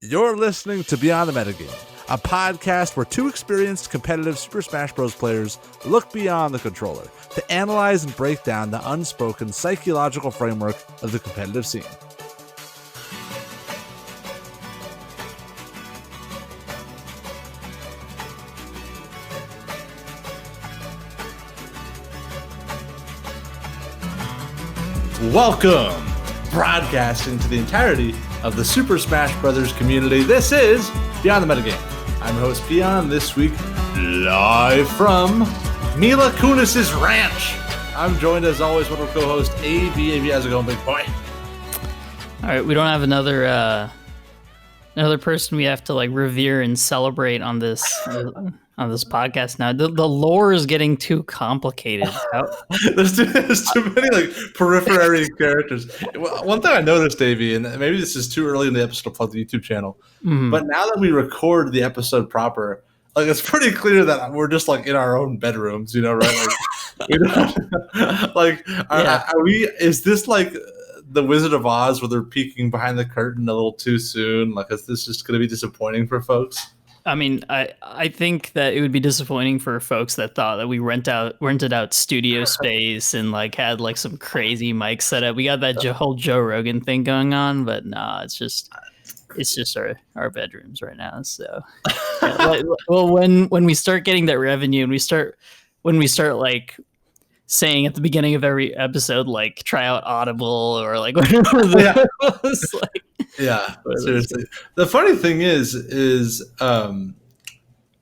You're listening to Beyond the Metagame, a podcast where two experienced competitive Super Smash Bros. Players look beyond the controller to analyze and break down the unspoken psychological framework of the competitive scene. Welcome, broadcasting to the entirety of the Super Smash Bros. Community. This is Beyond the Metagame. I'm your host, Peon, this week live from Mila Kunis's ranch. I'm joined, as always, with our co-host, Abhi. Abhi, how's it going, big boy? All right, we don't have another person we have to like revere and celebrate on this podcast now. The lore is getting too complicated. there's too many like periphery characters. One thing I noticed, Davey, and maybe this is too early in the episode to plug the YouTube channel, but now that we record the episode proper, like it's pretty clear that we're just like in our own bedrooms, you know, right? Like, we don't, like, are we? Is this like the Wizard of Oz, where they're peeking behind the curtain a little too soon? Like, is this just going to be disappointing for folks? I mean, I think that it would be disappointing for folks that thought that we rented out studio space and like had like some crazy mic setup. We got that whole Joe Rogan thing going on, but nah, it's just our bedrooms right now. So, well, when we start getting that revenue and when we start like saying at the beginning of every episode, like try out Audible or like whatever that was, like. Yeah, seriously. The funny thing is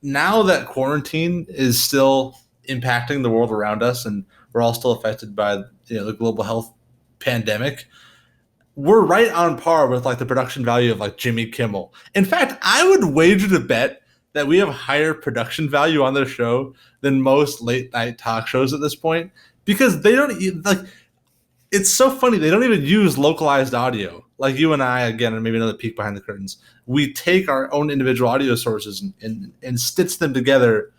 now that quarantine is still impacting the world around us, and we're all still affected by the global health pandemic, we're right on par with like the production value of like Jimmy Kimmel. In fact, I would wager to bet that we have higher production value on this show than most late night talk shows at this point, because they don't like. It's so funny. They don't even use localized audio. Like you and I, again, and maybe another peek behind the curtains, we take our own individual audio sources and stitch them together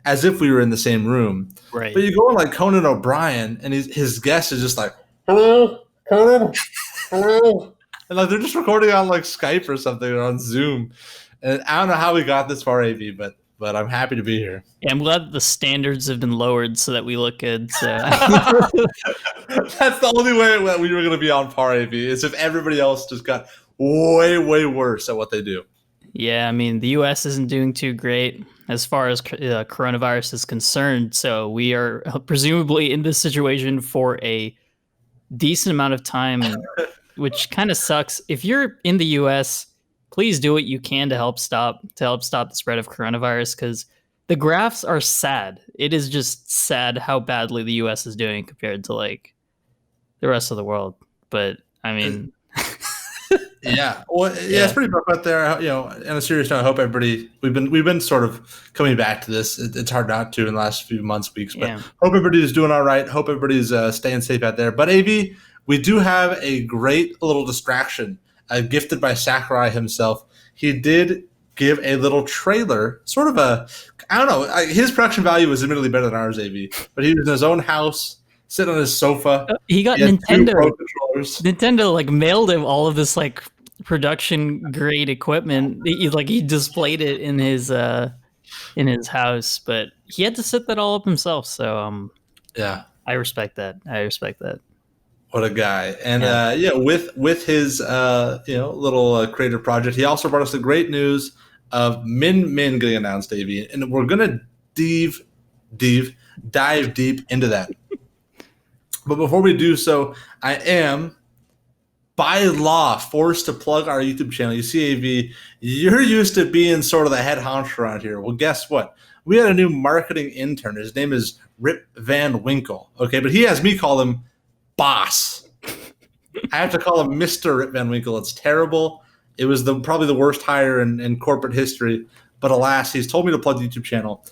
as if we were in the same room. Right. But you go on like Conan O'Brien, and his guest is just like, "Hello, Conan. Hello." And like they're just recording on like Skype or something, or on Zoom. And I don't know how we got this far, AV, but I'm happy to be here. Yeah, I'm glad the standards have been lowered so that we look good. So. That's the only way that we were going to be on par, AV, is if everybody else just got way, way worse at what they do. Yeah, I mean, the U.S. isn't doing too great as far as coronavirus is concerned. So we are presumably in this situation for a decent amount of time, which kind of sucks. If you're in the U.S., please do what you can to help stop the spread of coronavirus, because the graphs are sad. It is just sad how badly the U.S. is doing compared to like the rest of the world. But I mean, yeah, well, yeah, it's pretty rough out there. On a serious note, I hope everybody we've been sort of coming back to this. It's hard not to in the last few months, weeks, but hope everybody's doing all right. Hope everybody's staying safe out there. But AV, we do have a great little distraction. Gifted by Sakurai himself. He did give a little trailer, sort of his production value was admittedly better than ours, AV, but he was in his own house, sitting on his sofa. He got Nintendo. Nintendo like mailed him all of this like production grade equipment. He displayed it in his house, but he had to set that all up himself. So yeah, I respect that. What a guy. And with his little creative project, he also brought us the great news of Min getting announced, Davey. And we're gonna dive deep into that. But before we do so, I am by law forced to plug our YouTube channel. You see, AV, you're used to being sort of the head honcho around here. Well, guess what? We had a new marketing intern. His name is Rip Van Winkle. Okay, but he has me call him Boss. I have to call him Mr. Rip Van Winkle. It's terrible. It was probably the worst hire in corporate history. But alas, he's told me to plug the YouTube channel.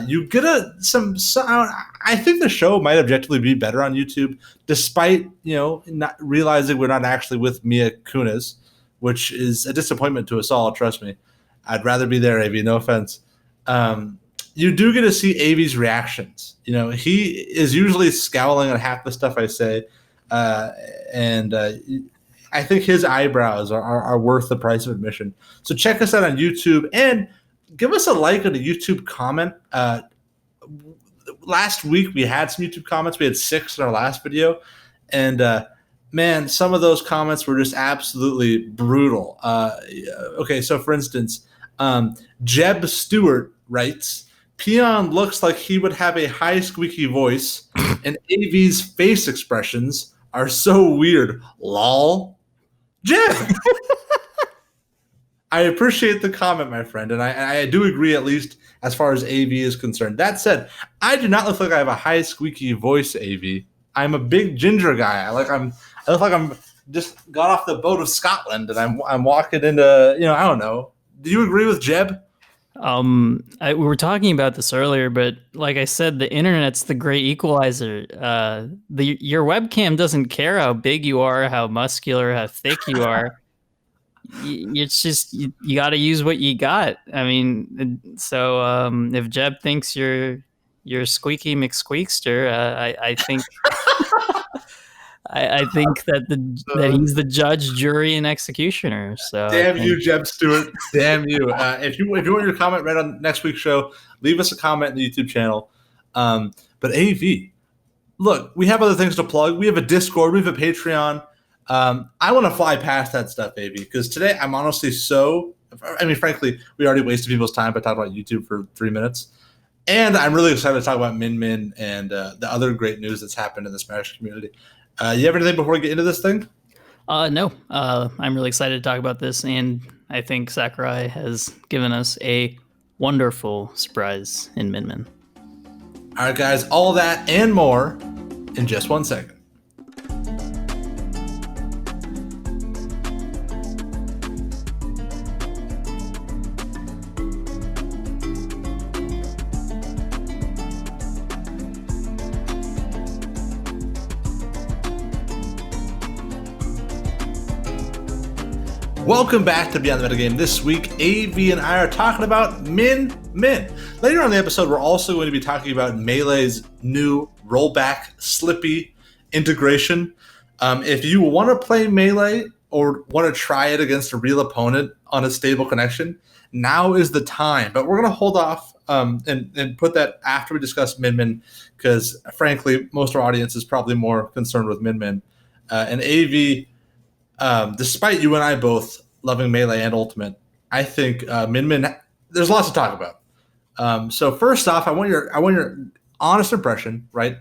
You get I think the show might objectively be better on YouTube, despite not realizing we're not actually with Mila Kunis, which is a disappointment to us all. Trust me. I'd rather be there, AV. No offense. You do get to see Avi's reactions. He is usually scowling at half the stuff I say, and I think his eyebrows are worth the price of admission. So check us out on YouTube and give us a like and a YouTube comment. Last week we had some YouTube comments. We had 6 in our last video, and man, some of those comments were just absolutely brutal. Okay, so for instance, Jeb Stewart writes, Peon looks like he would have a high squeaky voice, and AV's face expressions are so weird. Lol. Jeb! I appreciate the comment, my friend, and I do agree, at least as far as AV is concerned. That said, I do not look like I have a high squeaky voice, AV. I'm a big ginger guy. I look like I'm just got off the boat of Scotland, and I'm walking into, I don't know. Do you agree with Jeb? We were talking about this earlier, but like I said, the internet's the great equalizer. Your webcam doesn't care how big you are, how muscular, how thick you are. It's just you got to use what you got. I mean, so if Jeb thinks you're squeaky McSqueakster, I think I think that he's the judge, jury, and executioner. So damn you, Jeb Stewart. Damn you. If you want your comment read on next week's show, leave us a comment in the YouTube channel. But AV, look, we have other things to plug. We have a Discord. We have a Patreon. I want to fly past that stuff, AV, because today I'm honestly frankly, we already wasted people's time by talking about YouTube for 3 minutes. And I'm really excited to talk about Min Min and the other great news that's happened in the Smash community. You have anything before we get into this thing? No. I'm really excited to talk about this, and I think Sakurai has given us a wonderful surprise in Min Min. All right, guys, all that and more in just 1 second. Welcome back to Beyond the Metagame. This week, AV and I are talking about Min Min. Later on in the episode, we're also going to be talking about Melee's new Rollback Slippi integration. If you want to play Melee or want to try it against a real opponent on a stable connection, now is the time. But we're going to hold off and put that after we discuss Min Min, because frankly, most of our audience is probably more concerned with Min Min. And AV, despite you and I both loving Melee and Ultimate, I think Min Min, there's lots to talk about. So first off, I want your honest impression, right?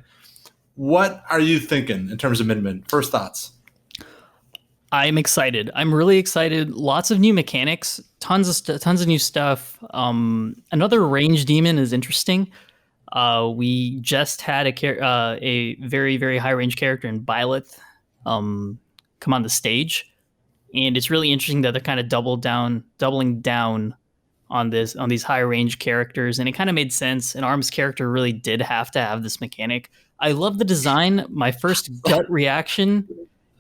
What are you thinking in terms of Min Min? First thoughts. I'm excited. I'm really excited. Lots of new mechanics, tons of new stuff. Another range demon is interesting. We just had a very, very high range character in Byleth come on the stage, and it's really interesting that they're kind of doubling down on these high range characters, and it kind of made sense. An ARMS character really did have to have this mechanic. I love the design. My first gut reaction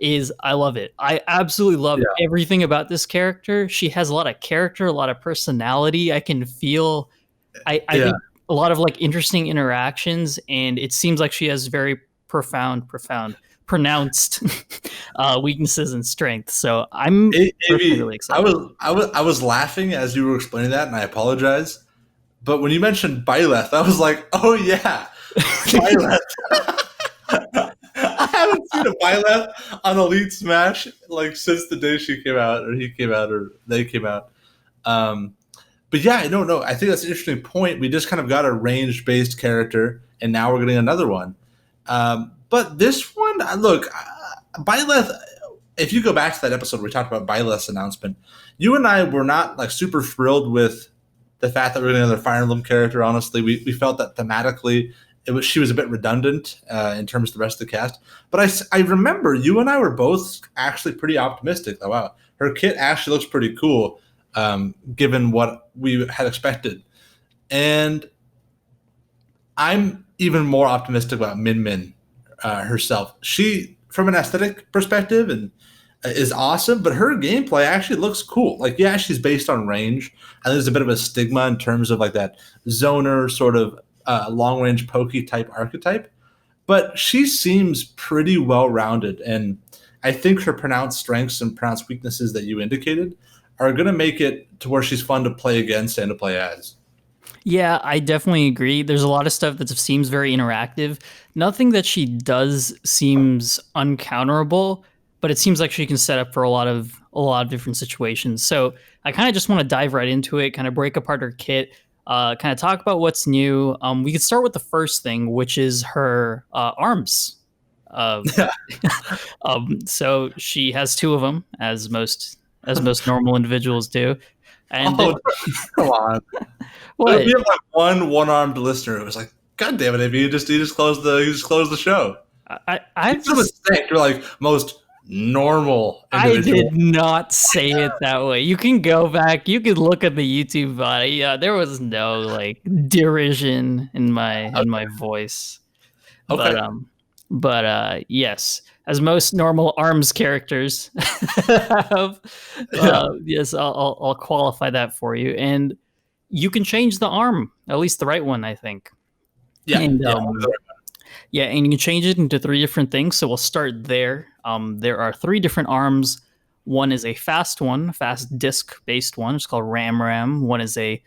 is I love it. I absolutely love everything about this character. She has a lot of character, a lot of personality. I can feel I think a lot of like interesting interactions, and it seems like she has very pronounced weaknesses and strengths. So I'm really excited. I was laughing as you were explaining that, and I apologize. But when you mentioned Byleth, I was like, oh yeah, Byleth. I haven't seen a Byleth on Elite Smash like since the day she came out, or he came out, or they came out. But yeah, no, I think that's an interesting point. We just kind of got a range-based character, and now we're getting another one. But this one, look, Byleth, if you go back to that episode where we talked about Byleth's announcement, you and I were not like super thrilled with the fact that we're getting another Fire Emblem character. Honestly, we felt that thematically she was a bit redundant in terms of the rest of the cast. But I remember you and I were both actually pretty optimistic. Oh, wow, her kit actually looks pretty cool, given what we had expected. And I'm even more optimistic about Min Min herself. She, from an aesthetic perspective, and is awesome, but her gameplay actually looks cool. Like, yeah, she's based on range, and there's a bit of a stigma in terms of like that zoner sort of long range pokey type archetype, but she seems pretty well rounded. And I think her pronounced strengths and pronounced weaknesses that you indicated are going to make it to where she's fun to play against and to play as. Yeah, I definitely agree. There's a lot of stuff that seems very interactive. Nothing that she does seems uncounterable, but it seems like she can set up for a lot of different situations. So I kind of just want to dive right into it, kind of break apart her kit, kind of talk about what's new. We could start with the first thing, which is her arms. Uh, so she has two of them, as most normal individuals do, and Oh, come on. We what? have like one-armed listener who was like, God damn it, Amy, you just closed the show. I've It's a just mistake. You're like most normal I individual. did not say it that way. You can go back. You can look at the YouTube body. Yeah, there was no like derision in my voice. But Okay. yes, as most normal arms characters have, Yeah. yes, I'll qualify that for you. And you can change the arm, at least the right one, I think. Yeah. And Yeah. yeah, and you can change it into three different things. So we'll start there. There are three different arms. One is a fast one, fast disc based one. It's called Ram Ram. One is a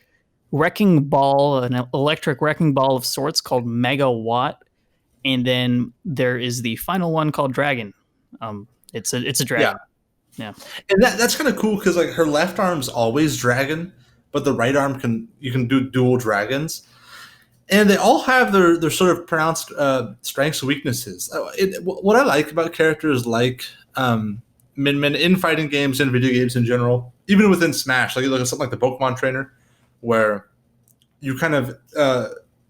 wrecking ball, an electric wrecking ball of sorts called Megawatt. And then there is the final one called Dragon. It's a Yeah. dragon. Yeah. And that's kind of cool because like her left arm's always dragon, but the right arm you can do dual dragons. And they all have their sort of pronounced strengths and weaknesses. What I like about characters like Min Min in fighting games and video games in general, even within Smash, like you look at something like the Pokemon Trainer, where you kind of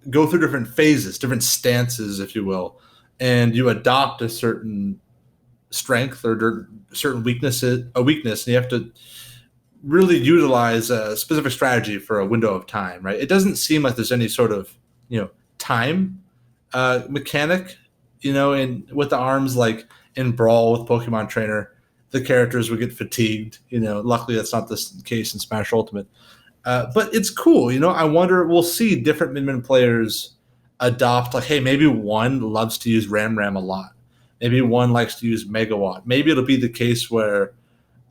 go through different phases, different stances, if you will, and you adopt a certain strength or certain a weakness, and you have to really utilize a specific strategy for a window of time, right? It doesn't seem like there's any sort of time mechanic, and with the arms, like in Brawl with Pokemon Trainer, the characters would get fatigued. Luckily that's not the case in Smash Ultimate. But it's cool. I wonder, we'll see different Min players adopt, like, hey, maybe one loves to use Ram Ram a lot. Maybe one likes to use Megawatt. Maybe it'll be the case where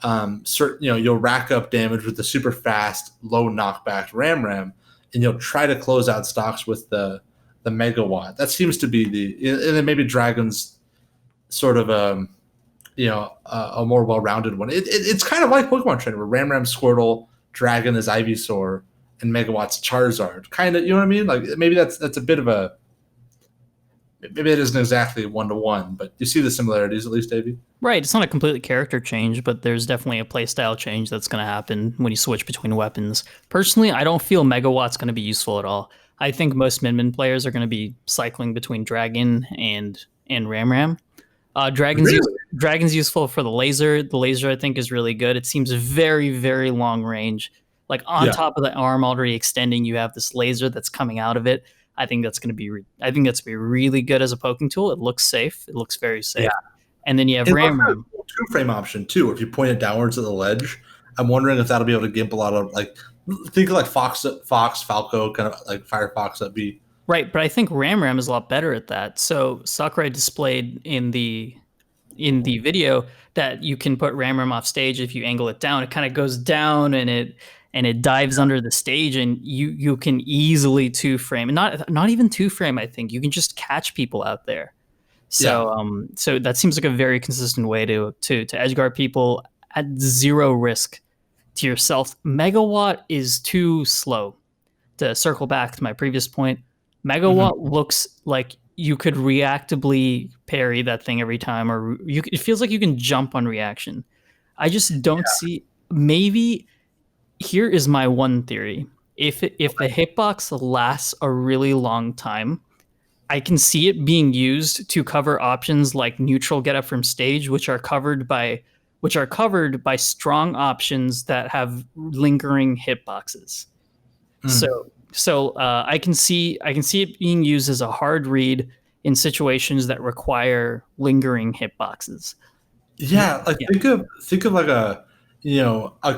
you'll rack up damage with the super fast, low knockback Ram Ram, and you'll try to close out stocks with the Megawatt. That seems to be and then maybe Dragon's sort of a more well-rounded one. It's kind of like Pokemon Trainer, where Ram Ram's Squirtle, Dragon is Ivysaur, and Megawatt's Charizard. Kind of, you know what I mean? Like maybe that's a bit of a, maybe it isn't exactly 1-to-1, but you see the similarities at least, Davey. Right. It's not a completely character change, but there's definitely a playstyle change that's going to happen when you switch between weapons. Personally, I don't feel Megawatt's going to be useful at all. I think most Min players are going to be cycling between Dragon and Ram Ram. Dragon's useful for the laser. The laser, I think, is really good. It seems very, very long range. Like on top of the arm already extending, you have this laser that's coming out of it. I think that's going to be really good as a poking tool. It looks safe. It looks very safe. Yeah. And then you have Ram Ram. Two-frame option too. If you point it downwards at the ledge, I'm wondering if that'll be able to gimp a lot of, like, think of like Fox, Falco, kind of like Firefox that be. Right, but I think Ram Ram is a lot better at that. So Sakurai displayed in the video that you can put Ram Ram off stage. If you angle it down, it kind of goes down and it dives under the stage, and you can easily two-frame. Not even two-frame, I think. You can just catch people out there. So so that seems like a very consistent way to edgeguard people at zero risk to yourself. Megawatt is too slow. To circle back to my previous point, Megawatt looks like you could reactively parry that thing every time, or it feels like you can jump on reaction. I just don't see. Maybe here is my one theory: if the hitbox lasts a really long time, I can see it being used to cover options like neutral get up from stage, which are covered by strong options that have lingering hitboxes. So I can see it being used as a hard read in situations that require lingering hitboxes. Yeah, like think of like a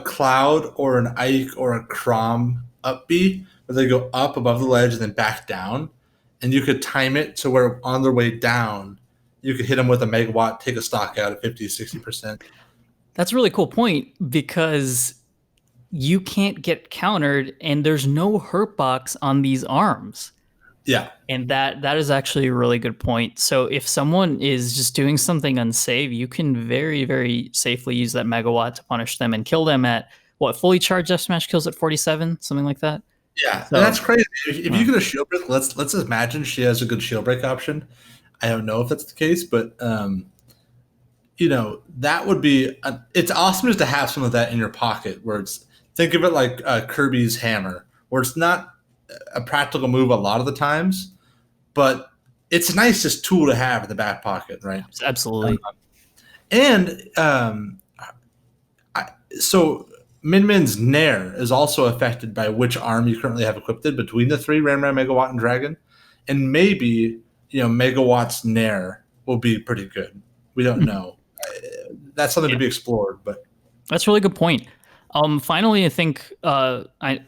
Cloud or an Ike or a Crom up B, where they go up above the ledge and then back down, and you could time it to where on their way down you could hit him with a megawatt, take a stock out at 50-60%. That's a really cool point because you can't get countered and there's no hurt box on these arms. Yeah. And that is actually a really good point. So if someone is just doing something unsafe, you can very, very safely use that megawatt to punish them and kill them at what, fully charged F smash kills at 47, something like that. Yeah, So and that's crazy. If you get a shield break, let's imagine she has a good shield break option. I don't know if that's the case, but that would be it's awesome just to have some of that in your pocket. Where it's think of it like Kirby's hammer, where it's not a practical move a lot of the times, but it's a nice just tool to have in the back pocket, right? absolutely. And so Min Min's Nair is also affected by which arm you currently have equipped between the three, Ram Ram, Megawatt, and Dragon. And maybe, Megawatt's Nair will be pretty good. We don't know. That's something to be explored, but that's a really good point. Finally, I think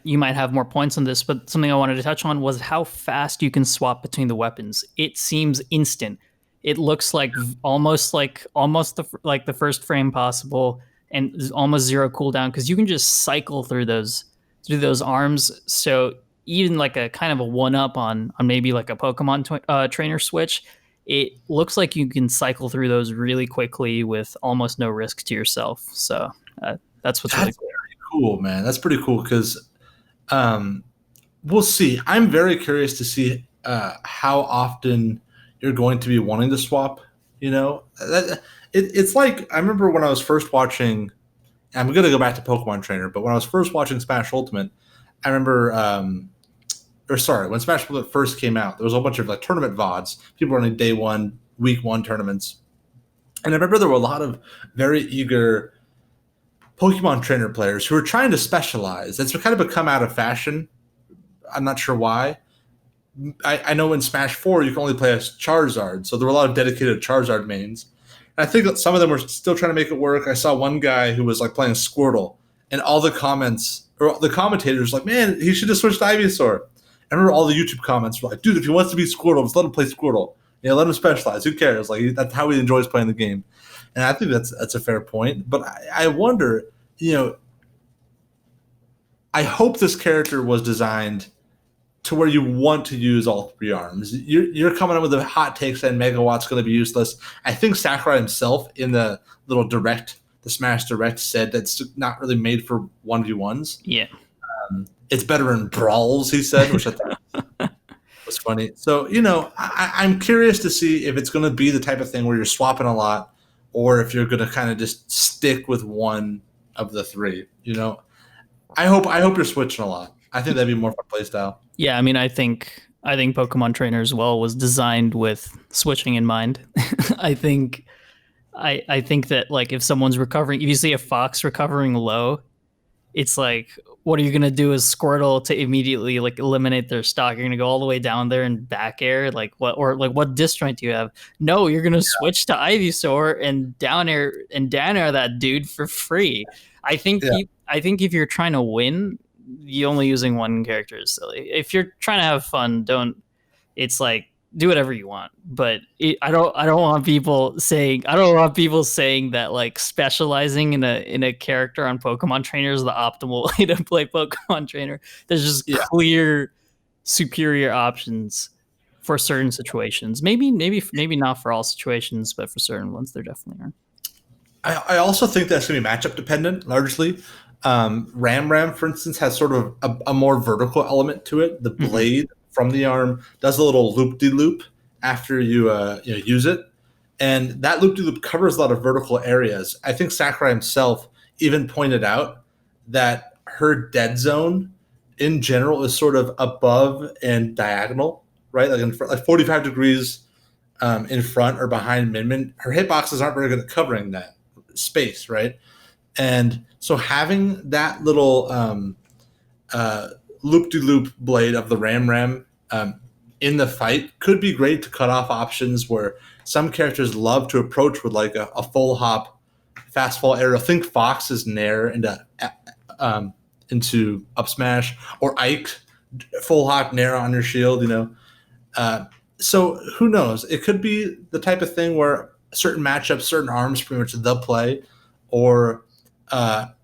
you might have more points on this, but something I wanted to touch on was how fast you can swap between the weapons. It seems instant. It looks like almost the first frame possible, and almost zero cooldown because you can just cycle through those arms. So even like a kind of a one up on maybe like a Pokemon trainer switch, it looks like you can cycle through those really quickly with almost no risk to yourself. So that's what's really cool, man. That's pretty cool because we'll see. I'm very curious to see how often you're going to be wanting to swap. It's like I remember when I was first watching. I'm going to go back to Pokemon Trainer, but when I was first watching Smash Ultimate, I remember, when Smash Ultimate first came out, there was a whole bunch of like tournament VODs. People running day one, week one tournaments, and I remember there were a lot of very eager Pokemon Trainer players who were trying to specialize. It's kind of become out of fashion. I'm not sure why. I know in Smash 4 you can only play as Charizard, so there were a lot of dedicated Charizard mains. And I think that some of them were still trying to make it work. I saw one guy who was like playing Squirtle, and all the comments or the commentators like, man, he should have switched to Ivysaur. I remember all the YouTube comments were like, dude, if he wants to be Squirtle, just let him play Squirtle. Let him specialize. Who cares? Like that's how he enjoys playing the game. And I think that's a fair point. But I wonder, I hope this character was designed to where you want to use all three arms. You're coming up with a hot take saying Megawatt's going to be useless. I think Sakurai himself in the little direct, the Smash Direct, said that's not really made for 1v1s. Yeah. It's better in brawls, he said, which I thought was funny. So, I'm curious to see if it's going to be the type of thing where you're swapping a lot or if you're going to kind of just stick with one of the three. I hope you're switching a lot. I think that'd be more fun playstyle. Yeah, I mean, I think Pokemon Trainer as well was designed with switching in mind. I think that like if someone's recovering, if you see a fox recovering low, it's like, what are you gonna do as Squirtle to immediately like eliminate their stock? You're gonna go all the way down there and back air, like what disjoint do you have? No, you're gonna switch to Ivysaur and down air that dude for free. I think if you're trying to win, you only using one character is silly. If you're trying to have fun, it's like do whatever you want. But I don't want people saying that like specializing in a character on Pokemon Trainer is the optimal way to play Pokemon Trainer. There's just clear superior options for certain situations. Maybe not for all situations, but for certain ones there definitely are. I also think that's going to be matchup dependent largely. Ram, for instance, has sort of a more vertical element to it. The blade from the arm does a little loop-de-loop after you use it, and that loop-de-loop covers a lot of vertical areas. I think Sakurai himself even pointed out that her dead zone in general is sort of above and diagonal, right? Like in front, like 45 degrees in front or behind Min Min. Her hitboxes aren't very good at covering that space, right? And so having that little loop-de-loop blade of the Ram in the fight could be great to cut off options where some characters love to approach with like a full hop, fast fall aerial. Think Fox's Nair into up smash, or Ike full hop Nair on your shield. So who knows? It could be the type of thing where certain matchups, certain arms, pretty much the play, or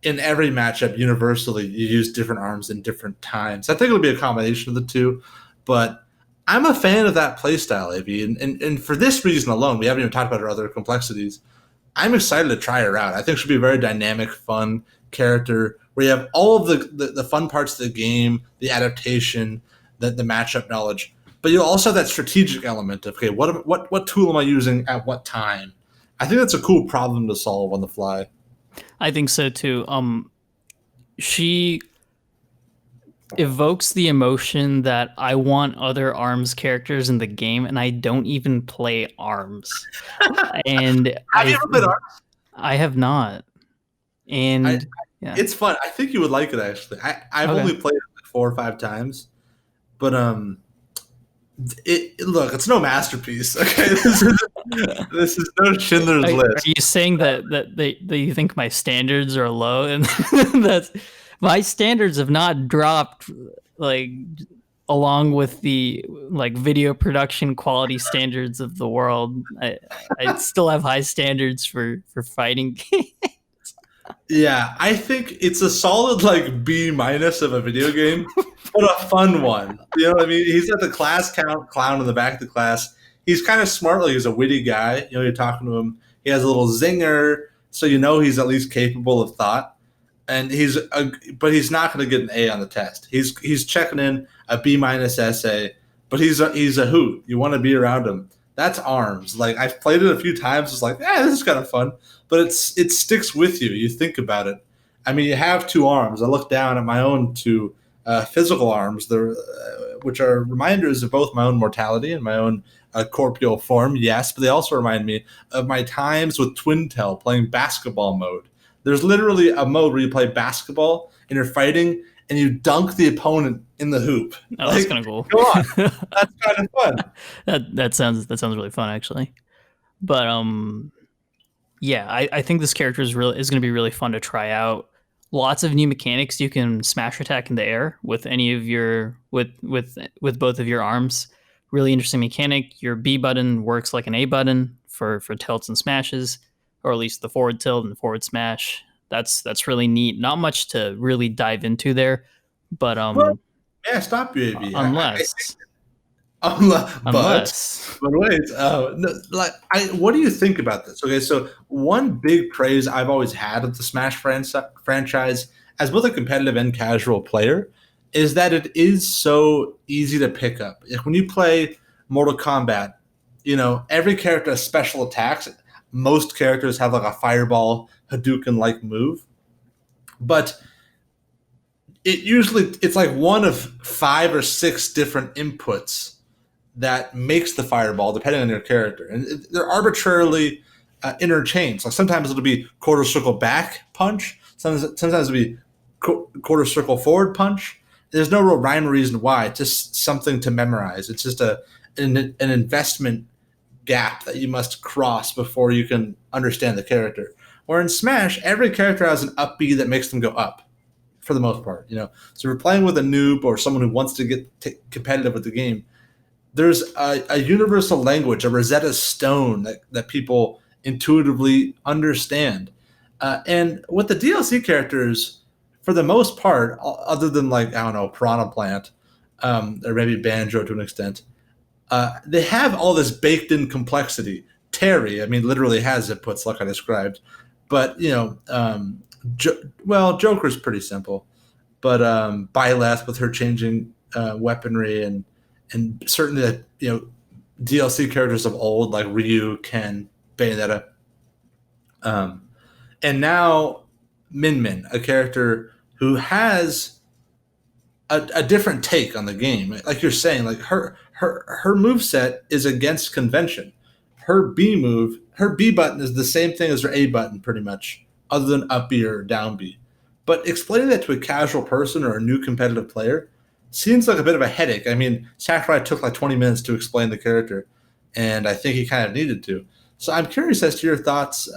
in every matchup, universally, you use different arms in different times. I think it'll be a combination of the two, but I'm a fan of that playstyle, Av, and for this reason alone, we haven't even talked about her other complexities. I'm excited to try her out. I think she'll be a very dynamic, fun character where you have all of the fun parts of the game, the adaptation, the matchup knowledge, but you'll also have that strategic element of, okay, what tool am I using at what time? I think that's a cool problem to solve on the fly. I think so too. She evokes the emotion that I want other ARMS characters in the game, and I don't even play ARMS. And Have you ever played ARMS? I have not. And yeah. It's fun. I think you would like it actually. I've Okay. only played it like 4 or 5 times, but look, it's no masterpiece. Okay, this is no Schindler's List. Are you saying that you think my standards are low, and that's my standards have not dropped like along with the like video production quality standards of the world. I still have high standards for fighting games. Yeah, I think it's a solid like B minus of a video game, but a fun one. You know what I mean? He's at the class clown in the back of the class. He's kind of smart, like he's a witty guy. You know, you're talking to him. He has a little zinger, so you know he's at least capable of thought. And but he's not going to get an A on the test. He's checking in a B minus essay, but he's a hoot. You want to be around him. That's ARMS. Like I've played it a few times. It's like, this is kind of fun, but it sticks with you. You think about it. I mean, you have 2 arms. I look down at my own 2 physical arms, which are reminders of both my own mortality and my own corporeal form. Yes, but they also remind me of my times with Twintel playing basketball mode. There's literally a mode where you play basketball and you're fighting and you dunk the opponent in the hoop. Oh, that's kind of cool. Go on, that's kind of fun. That sounds really fun actually. But yeah, I think this character is going to be really fun to try out. Lots of new mechanics. You can smash attack in the air with any of your with both of your arms. Really interesting mechanic. Your B button works like an A button for tilts and smashes, or at least the forward tilt and the forward smash. That's really neat. Not much to really dive into there, but well, yeah, stop you, AB. Unless But wait, what do you think about this? Okay, so one big praise I've always had of the Smash franchise, as both a competitive and casual player, is that it is so easy to pick up. If when you play Mortal Kombat, you know every character has special attacks. Most characters have like a fireball Hadouken-like move, but it's like one of 5 or 6 different inputs that makes the fireball depending on your character, and they're arbitrarily interchanged. Like sometimes it'll be quarter circle back punch, sometimes it'll be quarter circle forward punch. There's no real rhyme or reason why. It's just something to memorize. It's just an investment gap that you must cross before you can understand the character. Where in Smash, every character has an up B that makes them go up, for the most part. You know, so if you're playing with a noob or someone who wants to get competitive with the game, there's a universal language, a Rosetta Stone that people intuitively understand. And with the DLC characters, for the most part, other than like, I don't know, Piranha Plant, or maybe Banjo to an extent, they have all this baked in complexity. Terry, I mean, literally has inputs like I described. But, you know, Joker's pretty simple. But Byleth with her changing weaponry and certainly the DLC characters of old like Ryu, Ken, Bayonetta, and now Min Min, a character who has a different take on the game. Like you're saying, like her moveset is against convention. Her B button is the same thing as her A button pretty much, other than up B or down B. But explaining that to a casual person or a new competitive player seems like a bit of a headache. I mean, Sakurai took like 20 minutes to explain the character, and I think he kind of needed to. So I'm curious as to your thoughts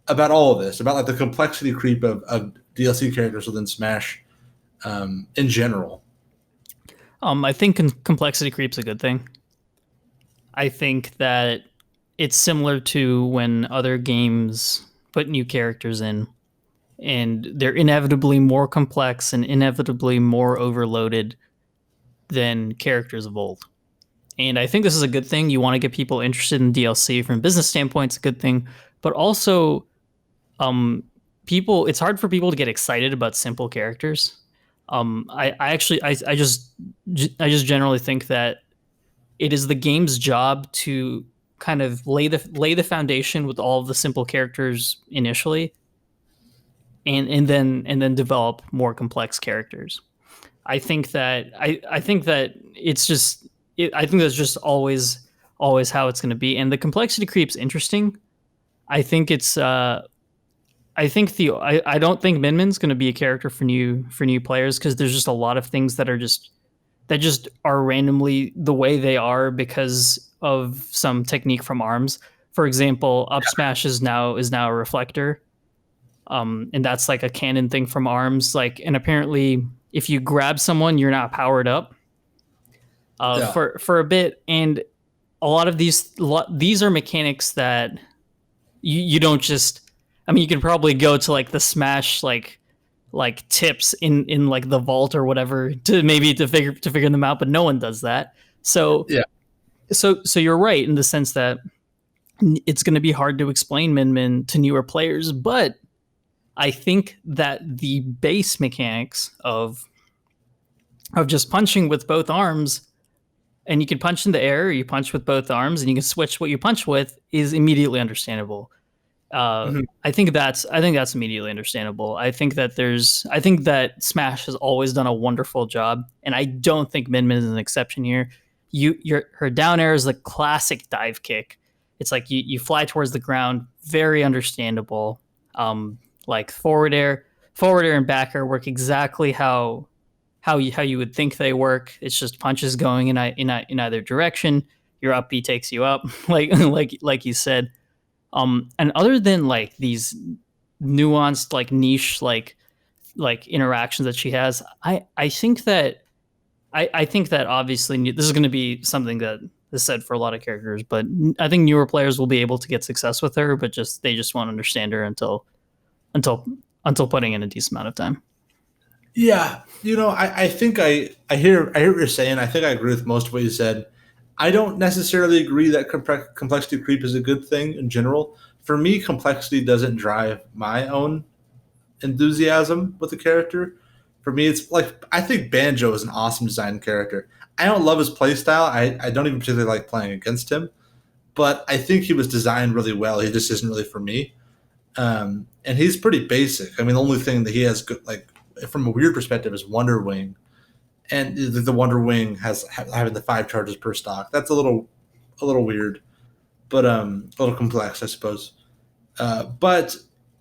about all of this, about like the complexity creep of DLC characters within Smash in general. I think complexity creep's a good thing. I think that it's similar to when other games put new characters in, and they're inevitably more complex and inevitably more overloaded than characters of old. And I think this is a good thing. You want to get people interested in DLC from a business standpoint, it's a good thing. But also, um, people, it's hard for people to get excited about simple characters. I actually, I just generally think that it is the game's job to kind of lay the foundation with all of the simple characters initially, and then develop more complex characters. I think that it's just I think that's just always how it's going to be, and the complexity creep's interesting. I think it's I don't think Min Min's going to be a character for new players because there's just a lot of things that just are randomly the way they are because of some technique from arms. For example, up smash is now a reflector, and that's like a canon thing from arms. Like, and apparently, if you grab someone, you're not powered up Yeah, for a bit, and a lot of these are mechanics that you don't just. I mean, you can probably go to like the smash like tips in like the vault or whatever to figure them out, but no one does that. So yeah, so you're right in the sense that it's going to be hard to explain Min Min to newer players, but I think that the base mechanics of just punching with both arms, and you can punch in the air, or you punch with both arms, and you can switch what you punch with, is immediately understandable. mhm, I think that's immediately understandable. I think that Smash has always done a wonderful job, and I don't think Min Min is an exception here. Her down air is the classic dive kick. It's like you fly towards the ground, very understandable. Like forward air and back air work exactly how you would think they work. It's just punches going in either direction. Your up B takes you up, like you said. And other than like these nuanced, like niche, like interactions that she has, I think that obviously this is going to be something that is said for a lot of characters, but I think newer players will be able to get success with her, but they just won't understand her until until putting in a decent amount of time. yeah. I think I hear what you're saying. I think I agree with most of what you said. I don't necessarily agree that complexity creep is a good thing in general. For me, complexity doesn't drive my own enthusiasm with the character. For me, it's like I think Banjo is an awesome design character. I don't love his playstyle. I don't even particularly like playing against him, but I think he was designed really well. He just isn't really for me. And he's pretty basic. I mean, the only thing that he has good, like from a weird perspective, is Wonder Wing, and the Wonder Wing has having the 5 charges per stock. That's a little weird, but a little complex, I suppose. But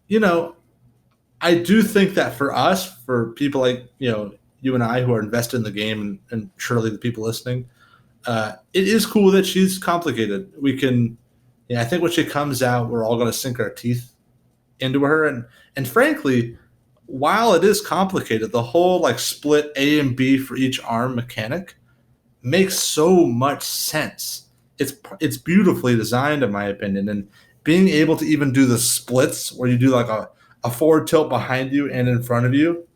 you know, I do think that for us, for people like you and I who are invested in the game, and surely the people listening, it is cool that she's complicated. We can, I think when she comes out, we're all going to sink our teeth into her, and frankly, while it is complicated, the whole like split A and B for each arm mechanic makes so much sense. It's beautifully designed, in my opinion, and being able to even do the splits where you do like a forward tilt behind you and in front of you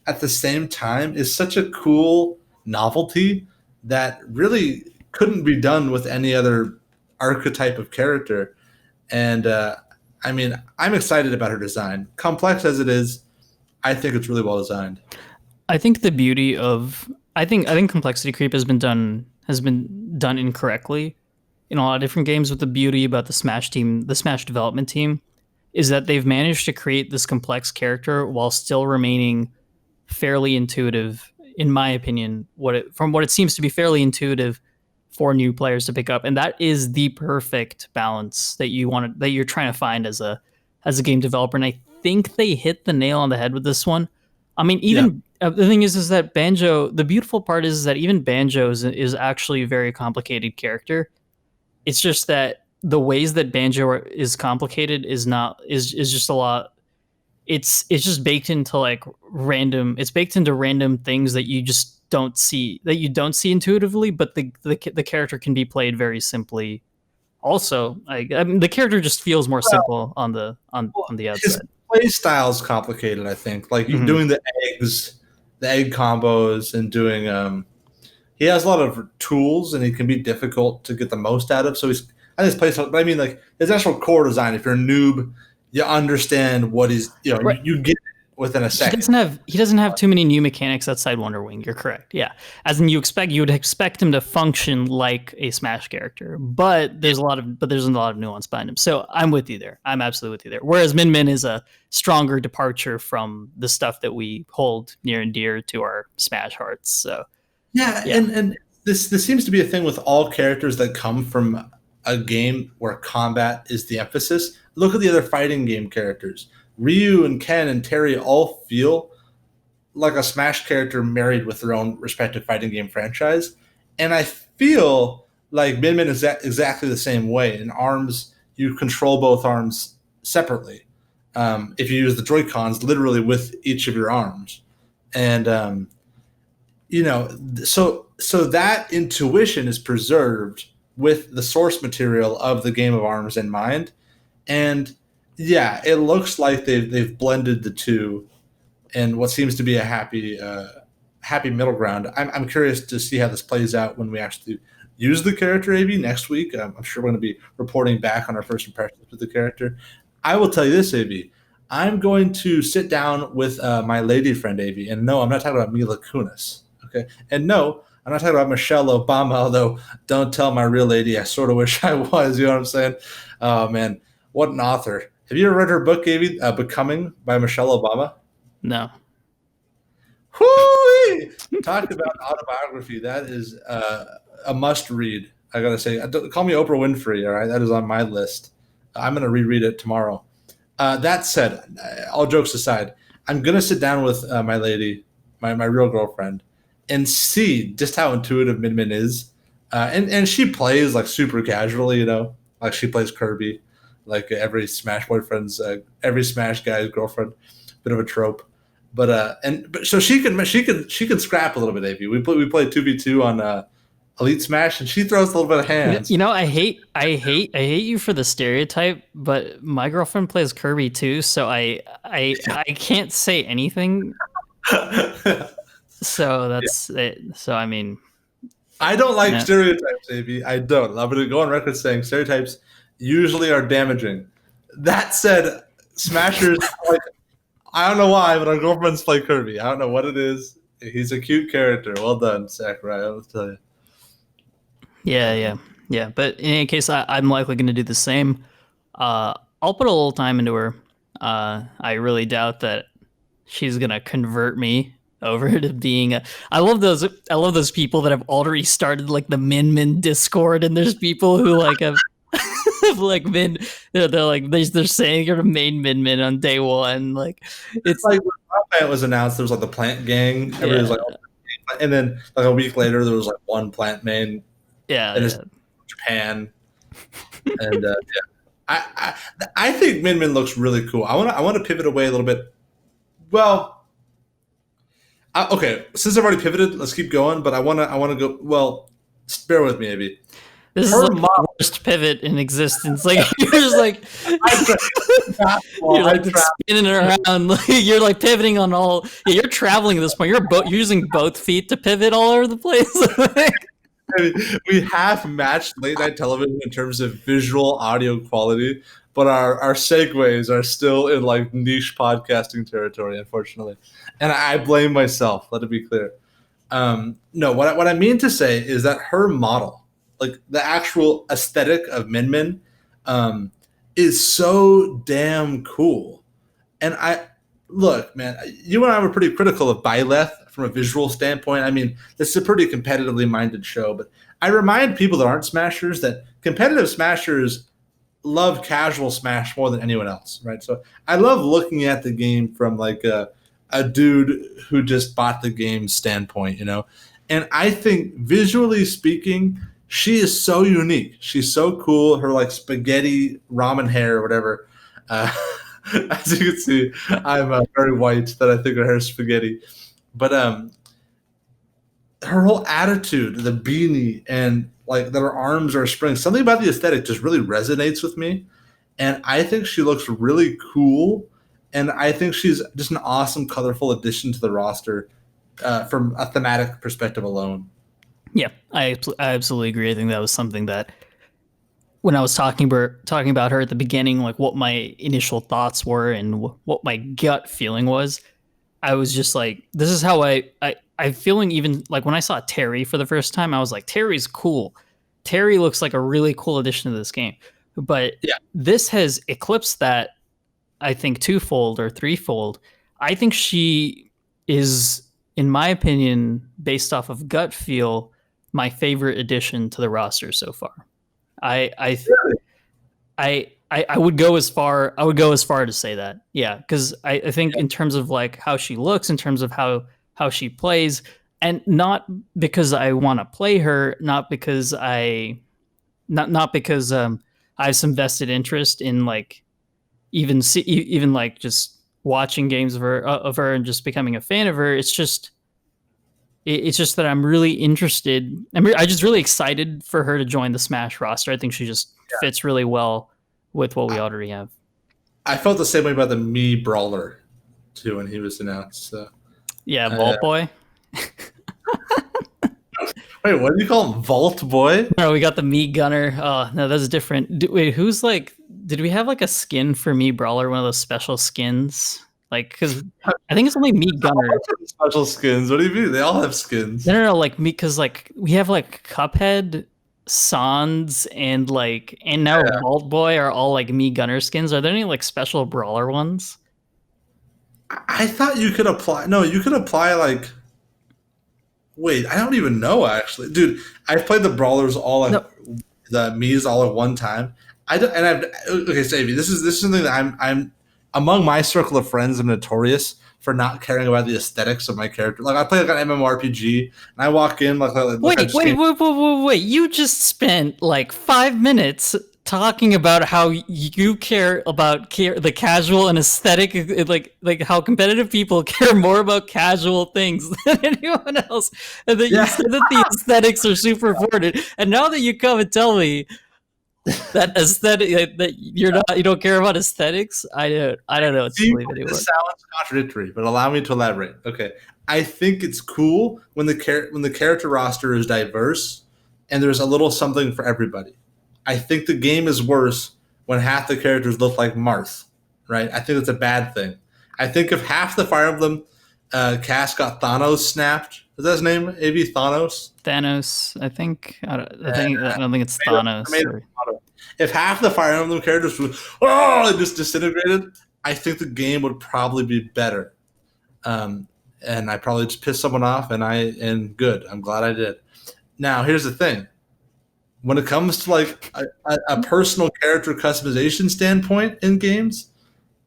at the same time is such a cool novelty that really couldn't be done with any other archetype of character. And I mean, I'm excited about her design. Complex as it is, I think it's really well designed. I think the beauty of I think complexity creep has been done incorrectly in a lot of different games. With the beauty about the Smash development team, is that they've managed to create this complex character while still remaining fairly intuitive, in my opinion. From what it seems to be fairly intuitive for new players to pick up, and that is the perfect balance that you're trying to find as a game developer. And I think they hit the nail on the head with this one. I mean, Yeah, even the thing is that Banjo. The beautiful part is that even Banjo is actually a very complicated character. It's just that the ways that Banjo is complicated is just a lot. It's just baked into like random. It's baked into random things that you just don't see intuitively, but the character can be played very simply. Also, I mean, the character just feels more simple on the outside. His play style is complicated, I think. Like doing the egg combos, and doing he has a lot of tools, and he can be difficult to get the most out of. So I think his play style, but I mean, like his actual core design. If you're a noob, you understand what he's Right. you get it within a second. He doesn't have too many new mechanics outside Wonder Wing. You're correct. Yeah, as in you would expect him to function like a Smash character, but there's a lot of nuance behind him. So I'm with you there. I'm absolutely with you there. Whereas Min Min is a stronger departure from the stuff that we hold near and dear to our Smash hearts. So yeah. And this seems to be a thing with all characters that come from a game where combat is the emphasis. Look at the other fighting game characters. Ryu and Ken and Terry all feel like a Smash character married with their own respective fighting game franchise. And I feel like Min Min is exactly the same way. In ARMS, you control both arms separately. If you use the Joy-Cons literally with each of your arms. And, so that intuition is preserved with the source material of the game of ARMS in mind. And yeah, it looks like they've blended the two in what seems to be a happy middle ground. I'm curious to see how this plays out when we actually use the character, AB, next week. I'm sure we're going to be reporting back on our first impressions with the character. I will tell you this, AB. I'm going to sit down with my lady friend, AB, and no, I'm not talking about Mila Kunis. Okay, and no, I'm not talking about Michelle Obama, although don't tell my real lady. I sort of wish I was. You know what I'm saying? Oh, man. What an author. Have you ever read her book, Gaby, Becoming by Michelle Obama? No. Whoo! Talk about autobiography. That is a must read. I got to say. Call me Oprah Winfrey, all right? That is on my list. I'm going to reread it tomorrow. That said, all jokes aside, I'm going to sit down with my lady, my real girlfriend, and see just how intuitive Min Min is. And she plays like super casually, like she plays Kirby, like every Smash boyfriend's, every Smash guy's girlfriend, bit of a trope. But so she can scrap a little bit. AB, we played 2v2 on Elite Smash, and she throws a little bit of hands. I hate you for the stereotype, but my girlfriend plays Kirby too, so I can't say anything. So that's it. So I mean, I don't like stereotypes, AB. I don't. I'm going to go on record saying stereotypes usually are damaging. That said, Smashers, like, I don't know why, but our girlfriends play Kirby. I don't know what it is. He's a cute character. Well done, Sakurai. I'll tell you. Yeah. But in any case, I'm likely going to do the same. I'll put a little time into her. I really doubt that she's going to convert me over to being I love those people that have already started like the Min Discord, and there's people who like have like Min, they're like they're saying you're the main Min on day one. Like it's like when Plant was announced, there was like the Plant Gang. Everybody was like, oh, and then like a week later, there was like one Plant main. Yeah, and it's Japan, and I think Min Min looks really cool. I want to pivot away a little bit. Well. Okay, since I've already pivoted, let's keep going. But I want to go. Well, bear with me, Abhi. This is like the worst pivot in existence. Like you're just like you're like spinning around. You're like pivoting on all. You're traveling at this point. You're using both feet to pivot all over the place. I mean, we have matched late night television in terms of visual audio quality, but our segues are still in like niche podcasting territory, unfortunately. And I blame myself, let it be clear. No, what I mean to say is that her model, like the actual aesthetic of Min Min, is so damn cool. And look, man, you and I were pretty critical of Byleth from a visual standpoint. I mean, this is a pretty competitively minded show, but I remind people that aren't Smashers that competitive Smashers love casual Smash more than anyone else, right? So I love looking at the game from like a dude who just bought the game standpoint, And I think visually speaking, she is so unique. She's so cool. Her like spaghetti ramen hair or whatever. As you can see, I'm very white that I think her hair is spaghetti. But her whole attitude, the beanie, and like that her arms are springs. Something about the aesthetic just really resonates with me, and I think she looks really cool. And I think she's just an awesome, colorful addition to the roster from a thematic perspective alone. Yeah, I absolutely agree. I think that was something that when I was talking about her at the beginning, like what my initial thoughts were and what my gut feeling was, I was just like, this is how I'm feeling. Even like when I saw Terry for the first time, I was like, Terry's cool. Terry looks like a really cool addition to this game. But Yeah, this has eclipsed that, I think, twofold or threefold. I think she is, in my opinion, based off of gut feel, my favorite addition to the roster so far. I I I would go as far. I would go as far to say that. Yeah, because I think in terms of like how she looks, in terms of how she plays, and not because I want to play her, not because not because I have some vested interest in like even like just watching games of her and just becoming a fan of her. It's just that I'm really interested. I just really excited for her to join the Smash roster. I think she just fits really well with what we already have. I felt the same way about the Me Brawler too when he was announced. So, Yeah, uh, Vault Boy. wait, what do you call him? Vault Boy? No, we got the Me Gunner. Oh no, that's different. Wait, who's like? Did we have like a skin for Me Brawler? One of those special skins? Like, because I think it's only Me Gunner. Special skins. What do you mean? They all have skins. No, like me, because like we have like Cuphead, Sans, and like and now Yeah. Vault Boy are all like Me Gunner skins. Are there any like special brawler ones? I thought you could apply. No, you could apply like. Wait, I don't even know actually, dude. I've played the brawlers all like No, the Mii's all at one time. I don't, and I've okay, Savvy. This is something that I'm among my circle of friends. I'm notorious for not caring about the aesthetics of my character. Like I play like an MMORPG, and I walk in like look, I wait, just wait, came. wait, wait, wait, wait. You just spent like 5 minutes talking about how you care about the casual and aesthetic, like how competitive people care more about casual things than anyone else, and that you Yeah, said that the aesthetics are super important. And now that you come and tell me that aesthetic that you don't care about aesthetics, I don't know what to see, believe anymore. this sounds contradictory, but allow me to elaborate. Okay, I think it's cool when the character roster is diverse and there's a little something for everybody. I think the game is worse when half the characters look like Marth, right? I think that's a bad thing. I think if half the Fire Emblem cast got Thanos snapped, is that his name? Maybe Thanos. Thanos, I think. I don't think it's I Thanos. made Or, a if half the Fire Emblem characters were just disintegrated, I think the game would probably be better. Um, and I probably just pissed someone off, and good. I'm glad I did. Now here's the thing: when it comes to like a personal character customization standpoint in games,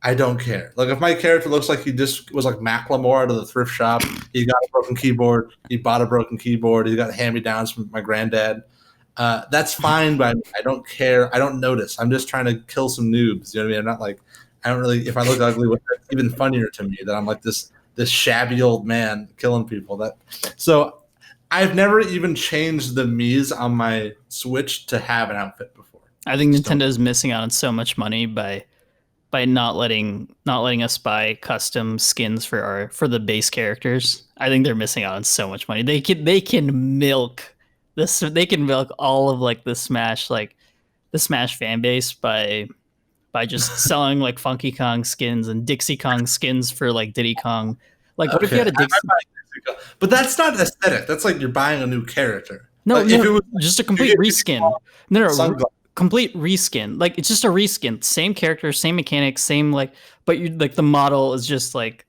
I don't care. Like if my character looks like he just was like Macklemore out of the thrift shop, he got a broken keyboard, he bought a broken keyboard, he got hand me downs from my granddad. That's fine, but I don't care. I don't notice. I'm just trying to kill some noobs. You know what I mean? I'm not like I don't really. If I look ugly, it's even funnier to me that I'm like this shabby old man killing people. That so I've never even changed the Mii's on my Switch to have an outfit before. I think Just don't. Nintendo is missing out on so much money by not letting us buy custom skins for the base characters. I think they're missing out on so much money. They can milk this. They can milk all of like the Smash fan base by just selling like Funky Kong skins and Dixie Kong skins for like Diddy Kong. Like, what if you Okay, had a Dixie? but that's not aesthetic. That's like you're buying a new character. No, Like if no, it was just a you complete get reskin. No, sunglasses. complete reskin. Like it's just a reskin. Same character, same mechanics, same like, but you like the model is just like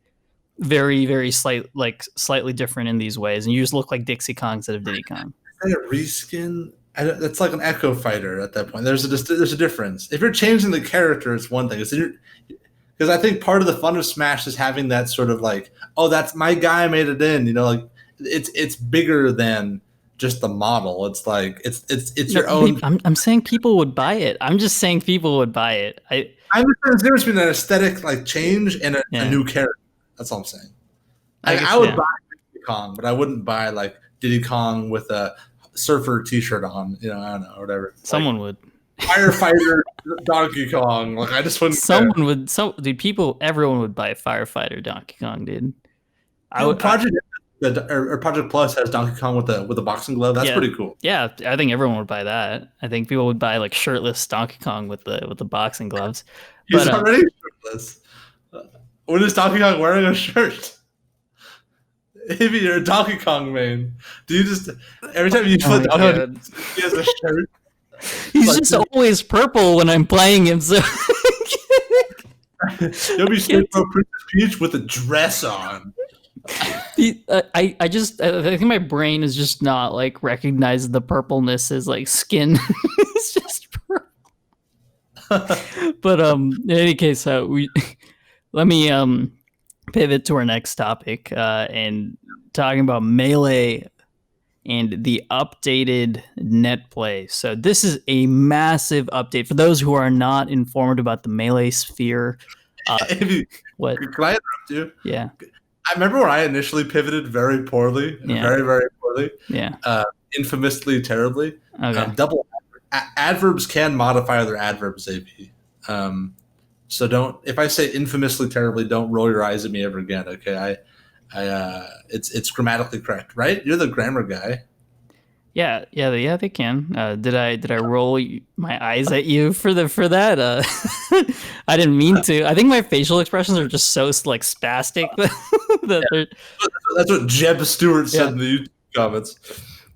very slightly different in these ways, and you just look like Dixie Kong instead of Diddy Kong. Is that a reskin? That's like an Echo Fighter at that point. There's a difference. If you're changing the character, it's one thing. Because I think part of the fun of Smash is having that sort of like, oh, that's my guy made it in. You know, like it's bigger than just the model. It's like it's No, your own. I'm saying people would buy it. I'm just saying people would buy it. I understand there's a difference between an aesthetic like change and a Yeah, new character. That's all I'm saying. I I guess would yeah. buy Donkey Kong, but I wouldn't buy like Diddy Kong with a surfer T-shirt on. You know, I don't know, or whatever. Someone would. Firefighter Donkey Kong. Like I just wouldn't. Someone would. So, dude, everyone would buy Firefighter Donkey Kong, dude. I would. Project Plus has Donkey Kong with a boxing glove. That's pretty cool. Yeah, I think everyone would buy that. I think people would buy like shirtless Donkey Kong with the boxing gloves. He's already shirtless. When is Donkey Kong wearing a shirt? Maybe you're a Donkey Kong main. Do you just every time you put Donkey Kong, he has a shirt? He's like, just always purple when I'm playing him. So he'll be straight from Princess Peach with a dress on. I think my brain is just not like recognizing the purpleness as like skin. It's just purple. But in any case, let me pivot to our next topic and talking about Melee and the updated netplay. So this is a massive update for those who are not informed about the Melee sphere. What? Can I interrupt you? Yeah. I remember when I initially pivoted very poorly, very, very poorly. Yeah. Infamously terribly. Okay. Double adverbs can modify their adverbs, AB. So don't. If I say infamously terribly, don't roll your eyes at me ever again. Okay. It's grammatically correct, right? You're the grammar guy. Yeah, they can. Did I roll my eyes at you for that? I didn't mean to. I think my facial expressions are just so like spastic. That's what Jeb Stewart said in the YouTube comments.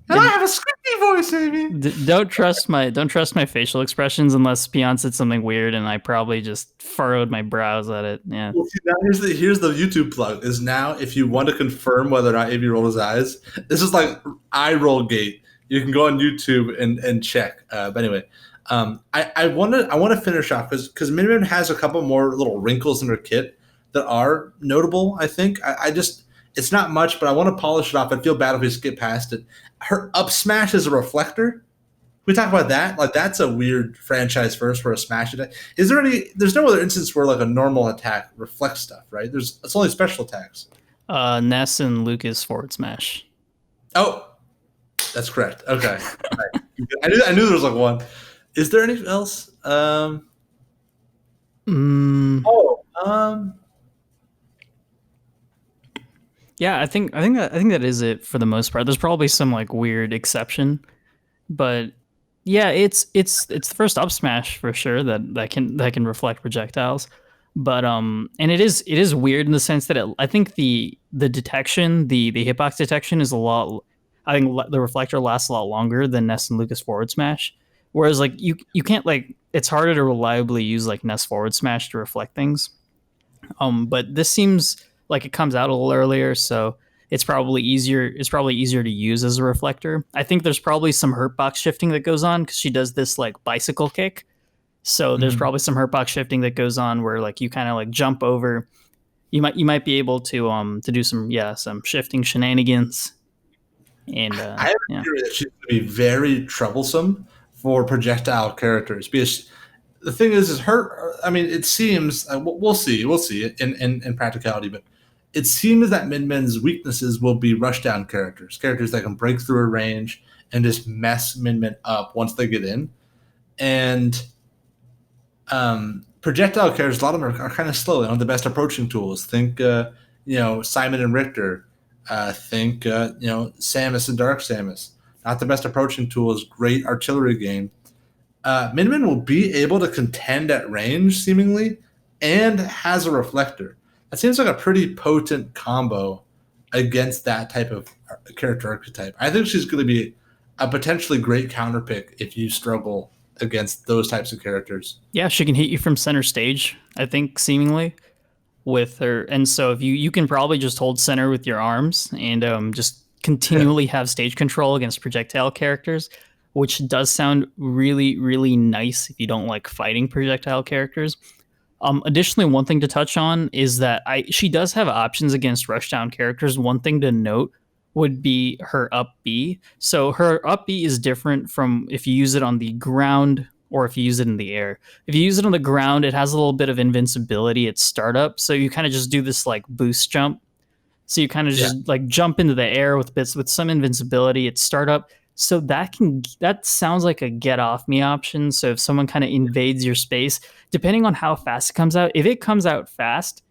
And I have a scripty voice, Amy. Don't trust my facial expressions unless Peon said something weird, and I probably just furrowed my brows at it. Yeah. Well, see, now here's the YouTube plug. Is now if you want to confirm whether or not AB rolled his eyes, this is like eye roll gate. You can go on YouTube and check. But anyway, I want to finish off because Min has a couple more little wrinkles in her kit that are notable. I think I just it's not much, but I want to polish it off. I'd feel bad if we skip past it. Her up smash is a reflector. We talk about that. Like that's a weird franchise first for a smash attack. Is there any? There's no other instance where like a normal attack reflects stuff, right? It's only special attacks. Ness and Lucas forward smash. Oh, that's correct. Okay, right. I knew there was like one. Is there anything else? Yeah, I think that is it for the most part. There's probably some like weird exception, but yeah, it's the first up smash for sure that can reflect projectiles. But and it is weird in the sense that I think the detection, the hitbox detection is a lot. I think the reflector lasts a lot longer than Ness and Lucas forward smash. Whereas like you can't like it's harder to reliably use like Ness forward smash to reflect things. But this seems like it comes out a little earlier, so it's probably easier to use as a reflector. I think there's probably some hurtbox shifting that goes on because she does this like bicycle kick. So there's probably some hurtbox shifting that goes on where like you kind of like jump over. You might be able to do some shifting shenanigans. And I have a theory that she's going to be very troublesome for projectile characters because the thing is her. I mean, it seems we'll see in practicality, but it seems that Min-Min's weaknesses will be rushdown characters that can break through a range and just mess Min-Min up once they get in, and projectile characters. A lot of them are kind of slow. They don't have the best approaching tools. Think Simon and Richter. Think Samus and Dark Samus. Not the best approaching tools. Great artillery game. Min-Min will be able to contend at range, seemingly, and has a reflector. That seems like a pretty potent combo against that type of character archetype. I think she's going to be a potentially great counter pick if you struggle against those types of characters. Yeah, she can hit you from center stage, I think, seemingly, with her. And so if you can probably just hold center with your arms and just continually have stage control against projectile characters, which does sound really, really nice if you don't like fighting projectile characters. Additionally, one thing to touch on is that she does have options against rushdown characters. One thing to note would be her up B. So her up B is different from if you use it on the ground or if you use it in the air. If you use it on the ground, it has a little bit of invincibility at startup. So you kind of just do this like boost jump. So you kind of just like jump into the air with bits with some invincibility at startup. So that sounds like a get off me option. So if someone kind of invades your space, depending on how fast it comes out, if it comes out fast,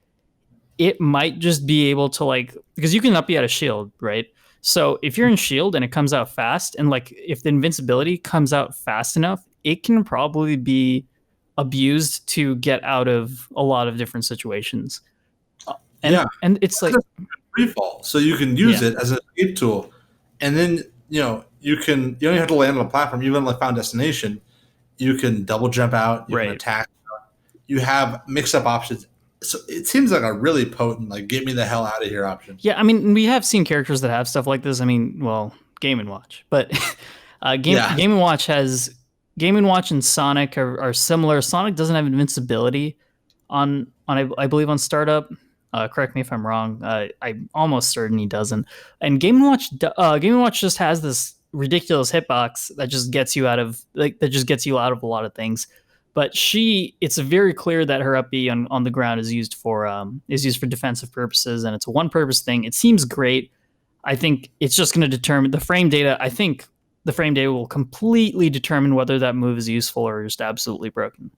it might just be able to like, because you can up be out of shield, right? So if you're in shield and it comes out fast, and like if the invincibility comes out fast enough, it can probably be abused to get out of a lot of different situations. And it's like free fall, so you can use it as an escape tool, and then you don't even have to land on a platform. Even like Final Destination, you can double jump out, you can attack. You have mix up options. So it seems like a really potent, like get me the hell out of here option. Yeah, I mean, we have seen characters that have stuff like this. I mean, well, Game & Watch, but Game & Watch has Game & Watch and Sonic are similar. Sonic doesn't have invincibility on I believe on startup. Correct me if I'm wrong. I'm almost certain he doesn't. And Game & Watch just has this ridiculous hitbox that just gets you out of a lot of things. But it's very clear that her up B on the ground is used for defensive purposes, and it's a one purpose thing. It seems great. I think it's just going to determine the frame data. I think the frame data will completely determine whether that move is useful or just absolutely broken.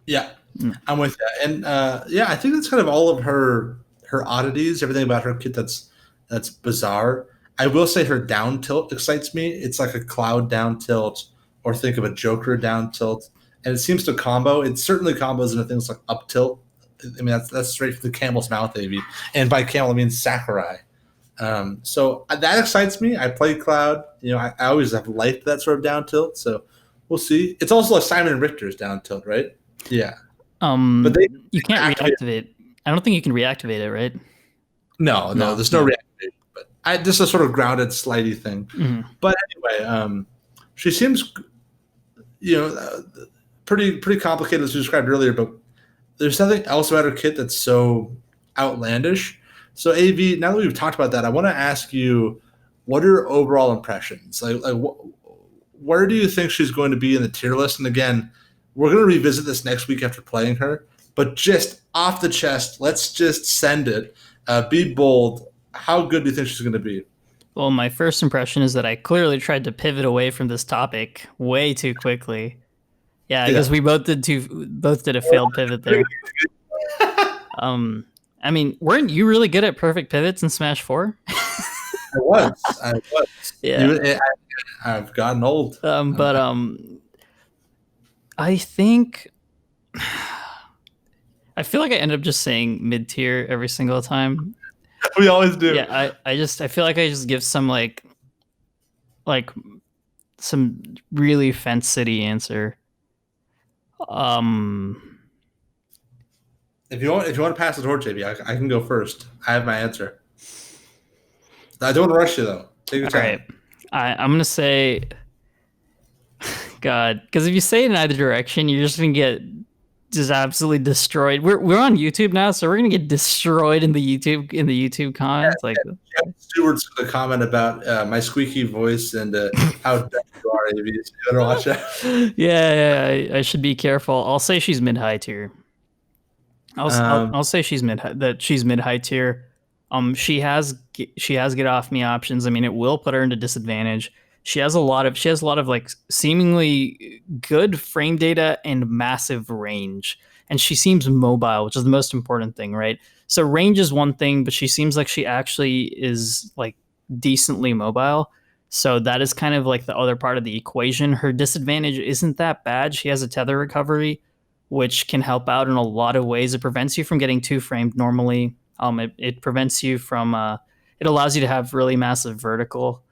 Yeah, I'm with that. And I think that's kind of all of her oddities, everything about her kit that's bizarre. I will say her down tilt excites me. It's like a Cloud down tilt, or think of a Joker down tilt. And it seems to combo. It certainly combos into things like up tilt. I mean, that's straight from the camel's mouth, Abhi. And by camel, I mean Sakurai. So that excites me. I play Cloud. I always have liked that sort of down tilt. So we'll see. It's also like Simon Richter's down tilt, right? Yeah. But you can't reactivate. I don't think you can reactivate it, right? No, there's no reactivation. But just a sort of grounded, slidey thing. Mm-hmm. But anyway, she seems, pretty complicated as we described earlier, but there's something else about her kit that's so outlandish. So AV, now that we've talked about that, I want to ask you, what are your overall impressions? Like where do you think she's going to be in the tier list? And again, we're going to revisit this next week after playing her, but just off the chest, let's just send it. Be bold. How good do you think she's going to be? Well, my first impression is that I clearly tried to pivot away from this topic way too quickly. Yeah, because we both did a failed pivot there. I mean, weren't you really good at perfect pivots in Smash 4? I was. Yeah. I've gotten old. I think I feel like I end up just saying mid tier every single time. We always do. Yeah, I feel like I just give some like some really fence city answer. If you want to pass the torch, JB, I can go first. I have my answer. I don't want to rush you though. Take your time. All right. I'm gonna say, God, because if you say it in either direction, you're just gonna get just absolutely destroyed. We're on YouTube now, so we're gonna get destroyed in the YouTube comments. Stewart's gonna comment about my squeaky voice and how dumb you are, AB. You better watch that. Yeah, I should be careful. I'll say she's mid-high tier. I'll say she's mid-high tier. She has get off me options. I mean, it will put her into disadvantage. She has a lot of like seemingly good frame data and massive range, and she seems mobile, which is the most important thing, right? So range is one thing, but she seems like she actually is like decently mobile. So that is kind of like the other part of the equation. Her disadvantage isn't that bad. She has a tether recovery, which can help out in a lot of ways. It prevents you from getting two framed normally. It prevents you from. It allows you to have really massive vertical.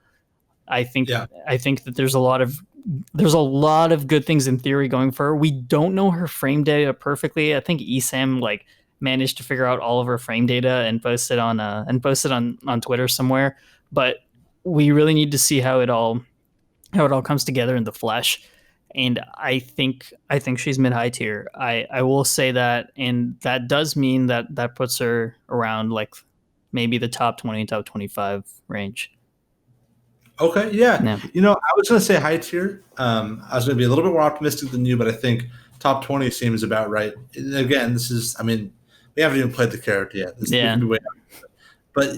I think that there's a lot of good things in theory going for her. We don't know her frame data perfectly. I think ESAM like managed to figure out all of her frame data and post it on Twitter somewhere. But we really need to see how it all comes together in the flesh. And I think she's mid-high tier. I will say that, and that does mean that puts her around like maybe the top 20, top 25 range. Okay, yeah. I was going to say high tier. I was going to be a little bit more optimistic than you, but I think top 20 seems about right. And again, we haven't even played the character yet. But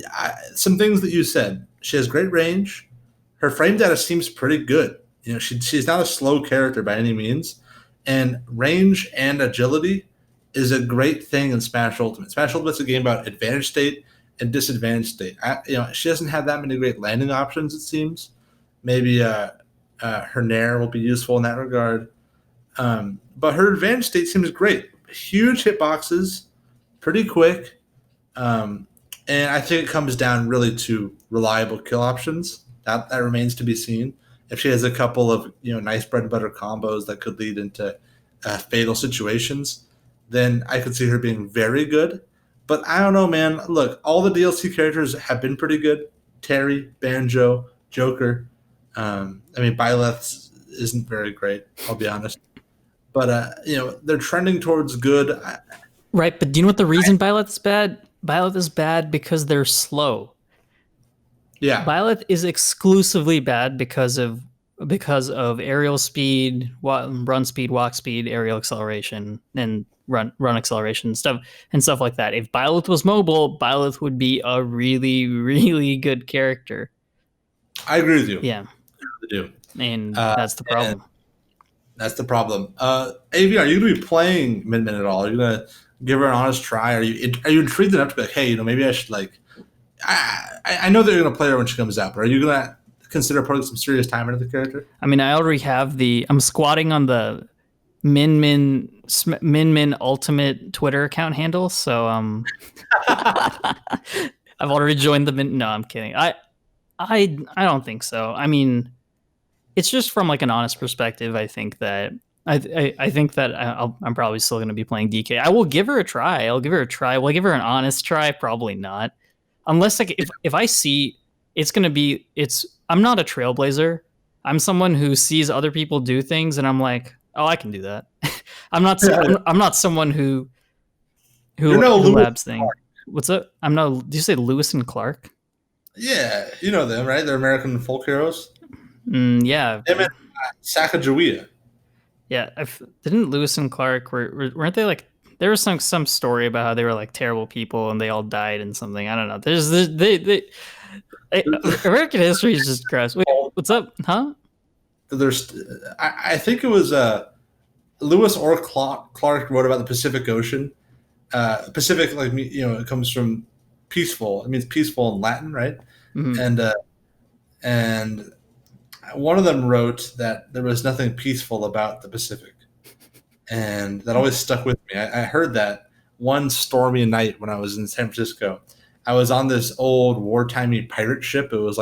some things that you said, she has great range. Her frame data seems pretty good. She's not a slow character by any means, and range and agility is a great thing in Smash Ultimate. Smash Ultimate's a game about advantage state and disadvantage state. She doesn't have that many great landing options. It seems maybe her Nair will be useful in that regard. But her advantage state seems great. Huge hitboxes, pretty quick. And I think it comes down really to reliable kill options. That remains to be seen. If she has a couple of nice bread and butter combos that could lead into fatal situations, then I could see her being very good. But I don't know, man. Look, all the DLC characters have been pretty good. Terry, Banjo, Joker. Byleth isn't very great, I'll be honest. But they're trending towards good. Right, but do you know what the reason Byleth is bad? Byleth is bad because they're slow. Yeah, Byleth is exclusively bad because of aerial speed, run speed, walk speed, aerial acceleration, and run acceleration and stuff like that. If Byleth was mobile, Byleth would be a really, really good character. I agree with you. Yeah, I do. And that's the problem. That's the problem. AV, are you going to be playing Min at all? Are you going to give her an honest try? Are you intrigued enough to be like, hey, maybe I should I know that you're going to play her when she comes out, but are you going to consider putting some serious time into the character? I already have I'm squatting on the Min Ultimate Twitter account handle, so I've already joined the Min. No, I'm kidding. I don't think so. It's just from an honest perspective. I think that I think that I'm probably still going to be playing DK. I will give her a try. Will I give her an honest try? Probably not. Unless if I see I'm not a trailblazer. I'm someone who sees other people do things and I'm like, oh, I can do that. I'm not someone who labs things. What's up? Do you say Lewis and Clark? Yeah, you know them, right? They're American folk heroes. Yeah. Them and Sacagawea. Yeah, didn't Lewis and Clark weren't they there was some story about how they were terrible people and they all died in something. I don't know. There's American history is just gross. Wait, what's up? Huh? I think it was Lewis or Clark wrote about the Pacific Ocean. Pacific, it comes from peaceful. It means peaceful in Latin, right? Mm-hmm. And one of them wrote that there was nothing peaceful about the Pacific. And that always stuck with me. I heard that one stormy night when I was in San Francisco. I was on this old wartimey pirate ship. It was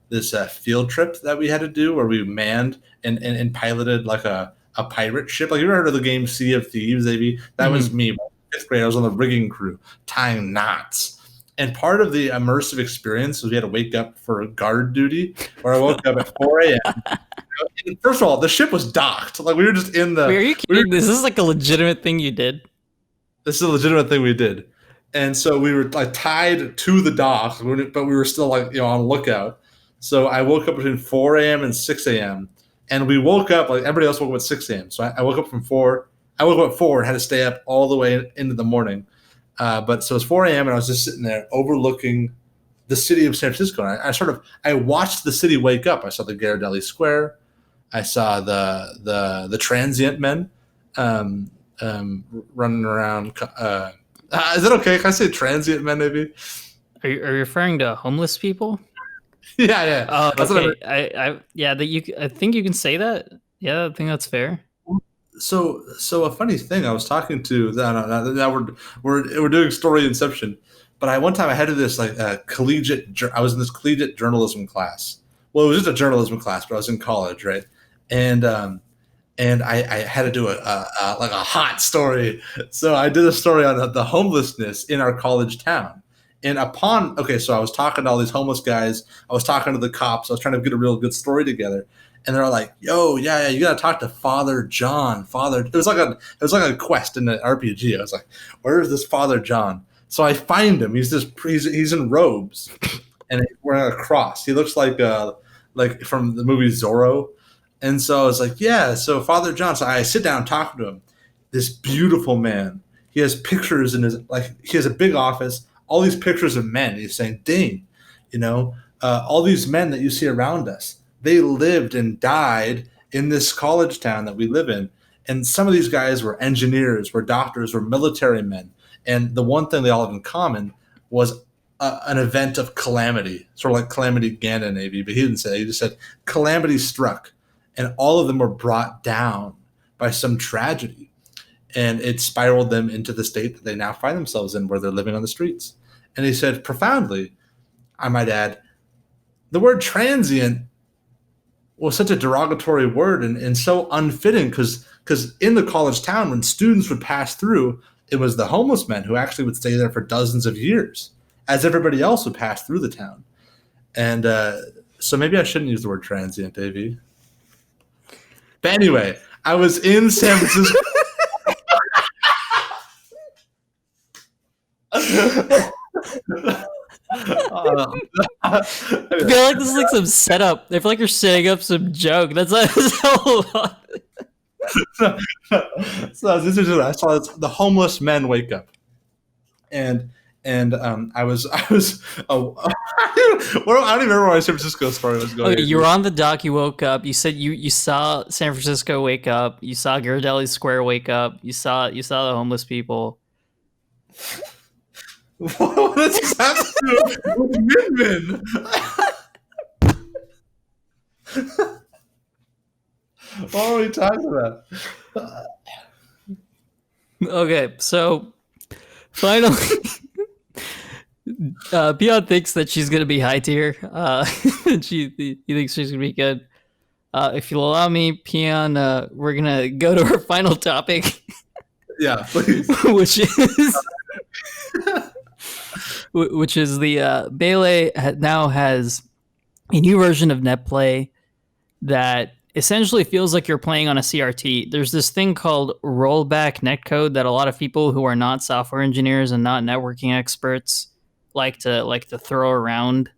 this field trip that we had to do where we manned and piloted a pirate ship. You ever heard of the game Sea of Thieves, maybe? That mm-hmm. was me. 5th grade, I was on the rigging crew tying knots. And part of the immersive experience was we had to wake up for guard duty, where I woke up at 4 a.m. First of all, the ship was docked. We were just in the... Wait, are you kidding? This is a legitimate thing you did? This is a legitimate thing we did. And so we were tied to the dock, but we were still on lookout. So I woke up between 4 a.m. and 6 a.m. And we woke up, everybody else woke up at 6 a.m. So I woke up from 4. I woke up at 4 and had to stay up all the way into the morning. But so it was 4 a.m. and I was just sitting there overlooking the city of San Francisco. And I watched the city wake up. I saw the Ghirardelli Square. I saw the transient men running around. Is that okay? Can I say transient men, maybe? Are you referring to homeless people? Yeah. Oh, okay. I think you can say that. Yeah, I think that's fair. So a funny thing, I was talking to now we're doing story inception, but one time I had to this collegiate. I was in this collegiate journalism class. Well, it was just a journalism class, but I was in college, right? And I had to do a hot story. So I did a story on the homelessness in our college town. And so I was talking to all these homeless guys. I was talking to the cops. I was trying to get a real good story together. And they're like, "Yo, yeah, you gotta talk to Father John." It was like a quest in the RPG. I was like, "Where is this Father John?" So I find him. He's in robes and he's wearing a cross. He looks like from the movie Zorro. And so I was like, "Yeah." So Father John. So I sit down talking to him. This beautiful man. He has pictures in he has a big office. all these pictures of men. He's saying, Dane, all these men that you see around us, they lived and died in this college town that we live in. And some of these guys were engineers, were doctors, were military men. And the one thing they all have in common was an event of calamity, sort of like Calamity Ganon, maybe, but he didn't say that. He just said calamity struck, and all of them were brought down by some tragedy, and it spiraled them into the state that they now find themselves in, where they're living on the streets. And he said, profoundly, I might add, the word transient was such a derogatory word and so unfitting, because in the college town, when students would pass through, it was the homeless men who actually would stay there for dozens of years, as everybody else would pass through the town. And so maybe I shouldn't use the word transient, Davey. But anyway, I was in San Francisco. I feel like this is like some setup. I feel like you're setting up some joke. That's all. So I was interested. I saw the homeless men wake up, and I was I don't even remember why San Francisco story was going. Okay, you were on the dock. You woke up. You said you saw San Francisco wake up. You saw Ghirardelli Square wake up. You saw the homeless people. What does this have to do with Min? What are we talking about? Okay, so finally, Peon thinks that she's gonna be high tier. He thinks she's gonna be good. If you'll allow me, Peon, we're gonna go to our final topic. Yeah, please. which is the Melee now has a new version of netplay that essentially feels like you're playing on a CRT. There's this thing called Rollback Netcode that a lot of people who are not software engineers and not networking experts like to throw around.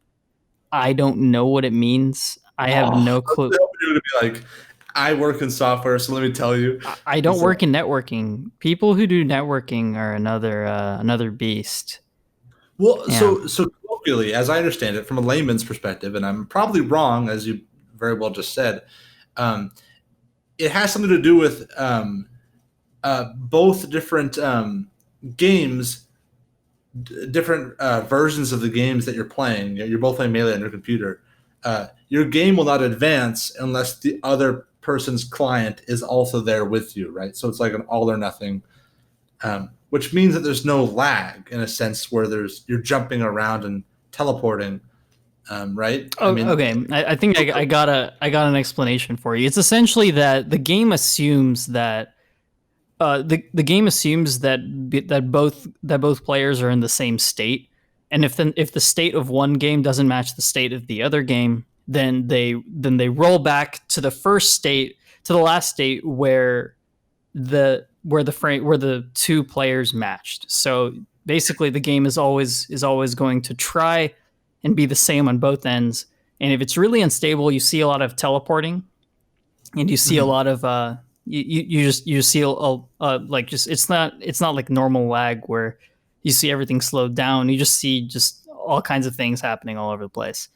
I don't know what it means. I have no clue. You're gonna be like, I work in software, so let me tell you. I don't work in networking. People who do networking are another beast. Well, yeah. So colloquially, as I understand it, from a layman's perspective, and I'm probably wrong, as you very well just said, it has something to do with both different games, different versions of the games that you're playing. You're both playing Melee on your computer. Your game will not advance unless the other person's client is also there with you, right? So it's like an all or nothing, which means that there's no lag in a sense where you're jumping around and teleporting, right? Oh, okay. I think I got an explanation for you. It's essentially that the game assumes that the game assumes that both players are in the same state, and if the state of one game doesn't match the state of the other game, then they roll back to the first state, to the last state where the two players matched. So basically, the game is always going to try and be the same on both ends. And if it's really unstable, you see a lot of teleporting, and you see a lot of you see like just it's not like normal lag where you see everything slowed down. You just see all kinds of things happening all over the place.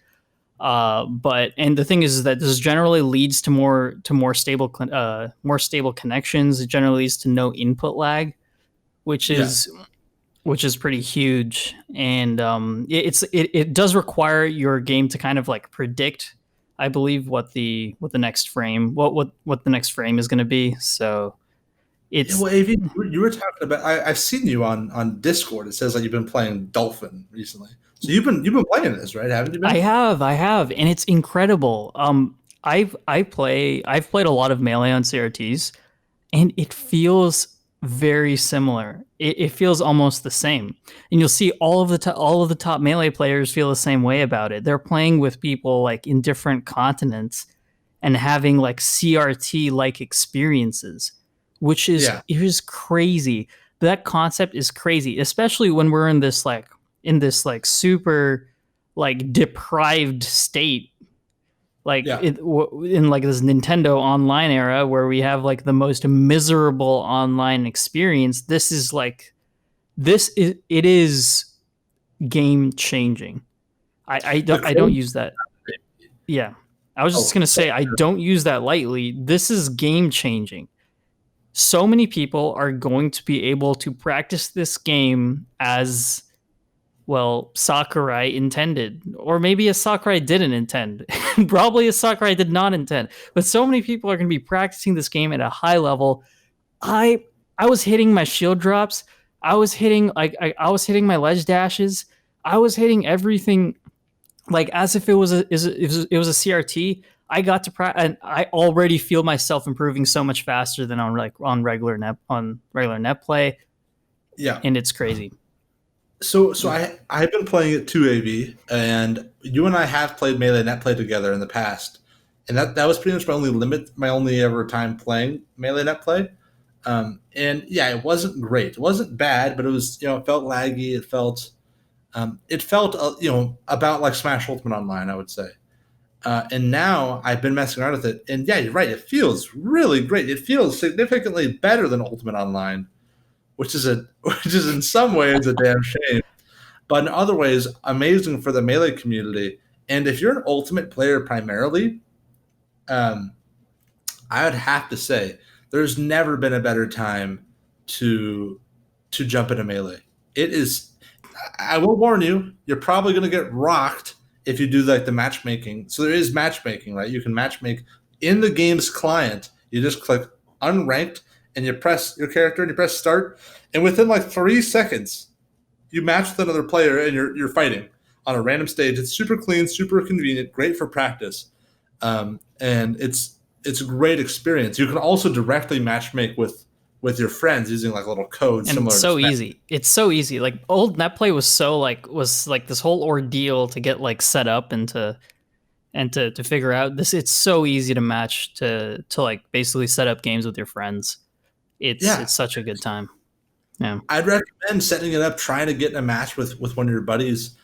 But the thing is that this generally leads to more stable connections. It generally leads to no input lag, which is pretty huge. And it does require your game to kind of like predict, I believe, what the next frame what the next frame is going to be. So it's Avi, you were talking about. I've seen you on Discord. It says that you've been playing Dolphin recently. So you've been playing this, right? Haven't you been? I have, and it's incredible. I've played a lot of Melee on CRTs, and it feels very similar. It feels almost the same, and you'll see all of the top Melee players feel the same way about it. They're playing with people like in different continents and having like CRT like experiences, which is it is crazy. That concept is crazy, especially when we're in this super like deprived state, like in like this Nintendo Online era where we have like the most miserable online experience. It is game changing. The I don't code. use that. Yeah. I was just Oh, going to say, I don't use that lightly. This is game changing. So many people are going to be able to practice this game as, well, Sakurai intended, or maybe a Sakurai didn't intend. Probably a Sakurai did not intend. But so many people are going to be practicing this game at a high level. I I was hitting my shield drops. I was hitting I was hitting my ledge dashes. I was hitting everything like as if it was a CRT. I got to and I already feel myself improving so much faster than on regular net play, yeah. and it's crazy. So I've been playing it too, AV, and you and I have played Melee Net Play together in the past, and that was pretty much my only ever time playing Melee Net Play. And yeah, it wasn't great. It wasn't bad, but it was, it felt laggy. It felt about like Smash Ultimate Online, I would say. And now I've been messing around with it, and yeah, you're right. It feels really great. It feels significantly better than Ultimate Online, which is which is in some ways a damn shame, but in other ways amazing for the Melee community. And if you're an Ultimate player primarily, um, I would have to say there's never been a better time to jump into Melee. It is. I will warn you, you're probably going to get rocked if you do like the matchmaking. So there is matchmaking, right? You can matchmake in the game's client. You just click unranked and you press your character and you press start, and within like 3 seconds, you match with another player and you're fighting on a random stage. It's super clean, super convenient, great for practice, and it's a great experience. You can also directly matchmake with your friends using like little codes And similar it's to so Smash. easy. It's so easy. Like old netplay was like this whole ordeal to get like set up and to figure out this. It's so easy to match to like basically set up games with your friends. Yeah, It's such a good time. Yeah. I'd recommend setting it up, trying to get in a match with one of your buddies,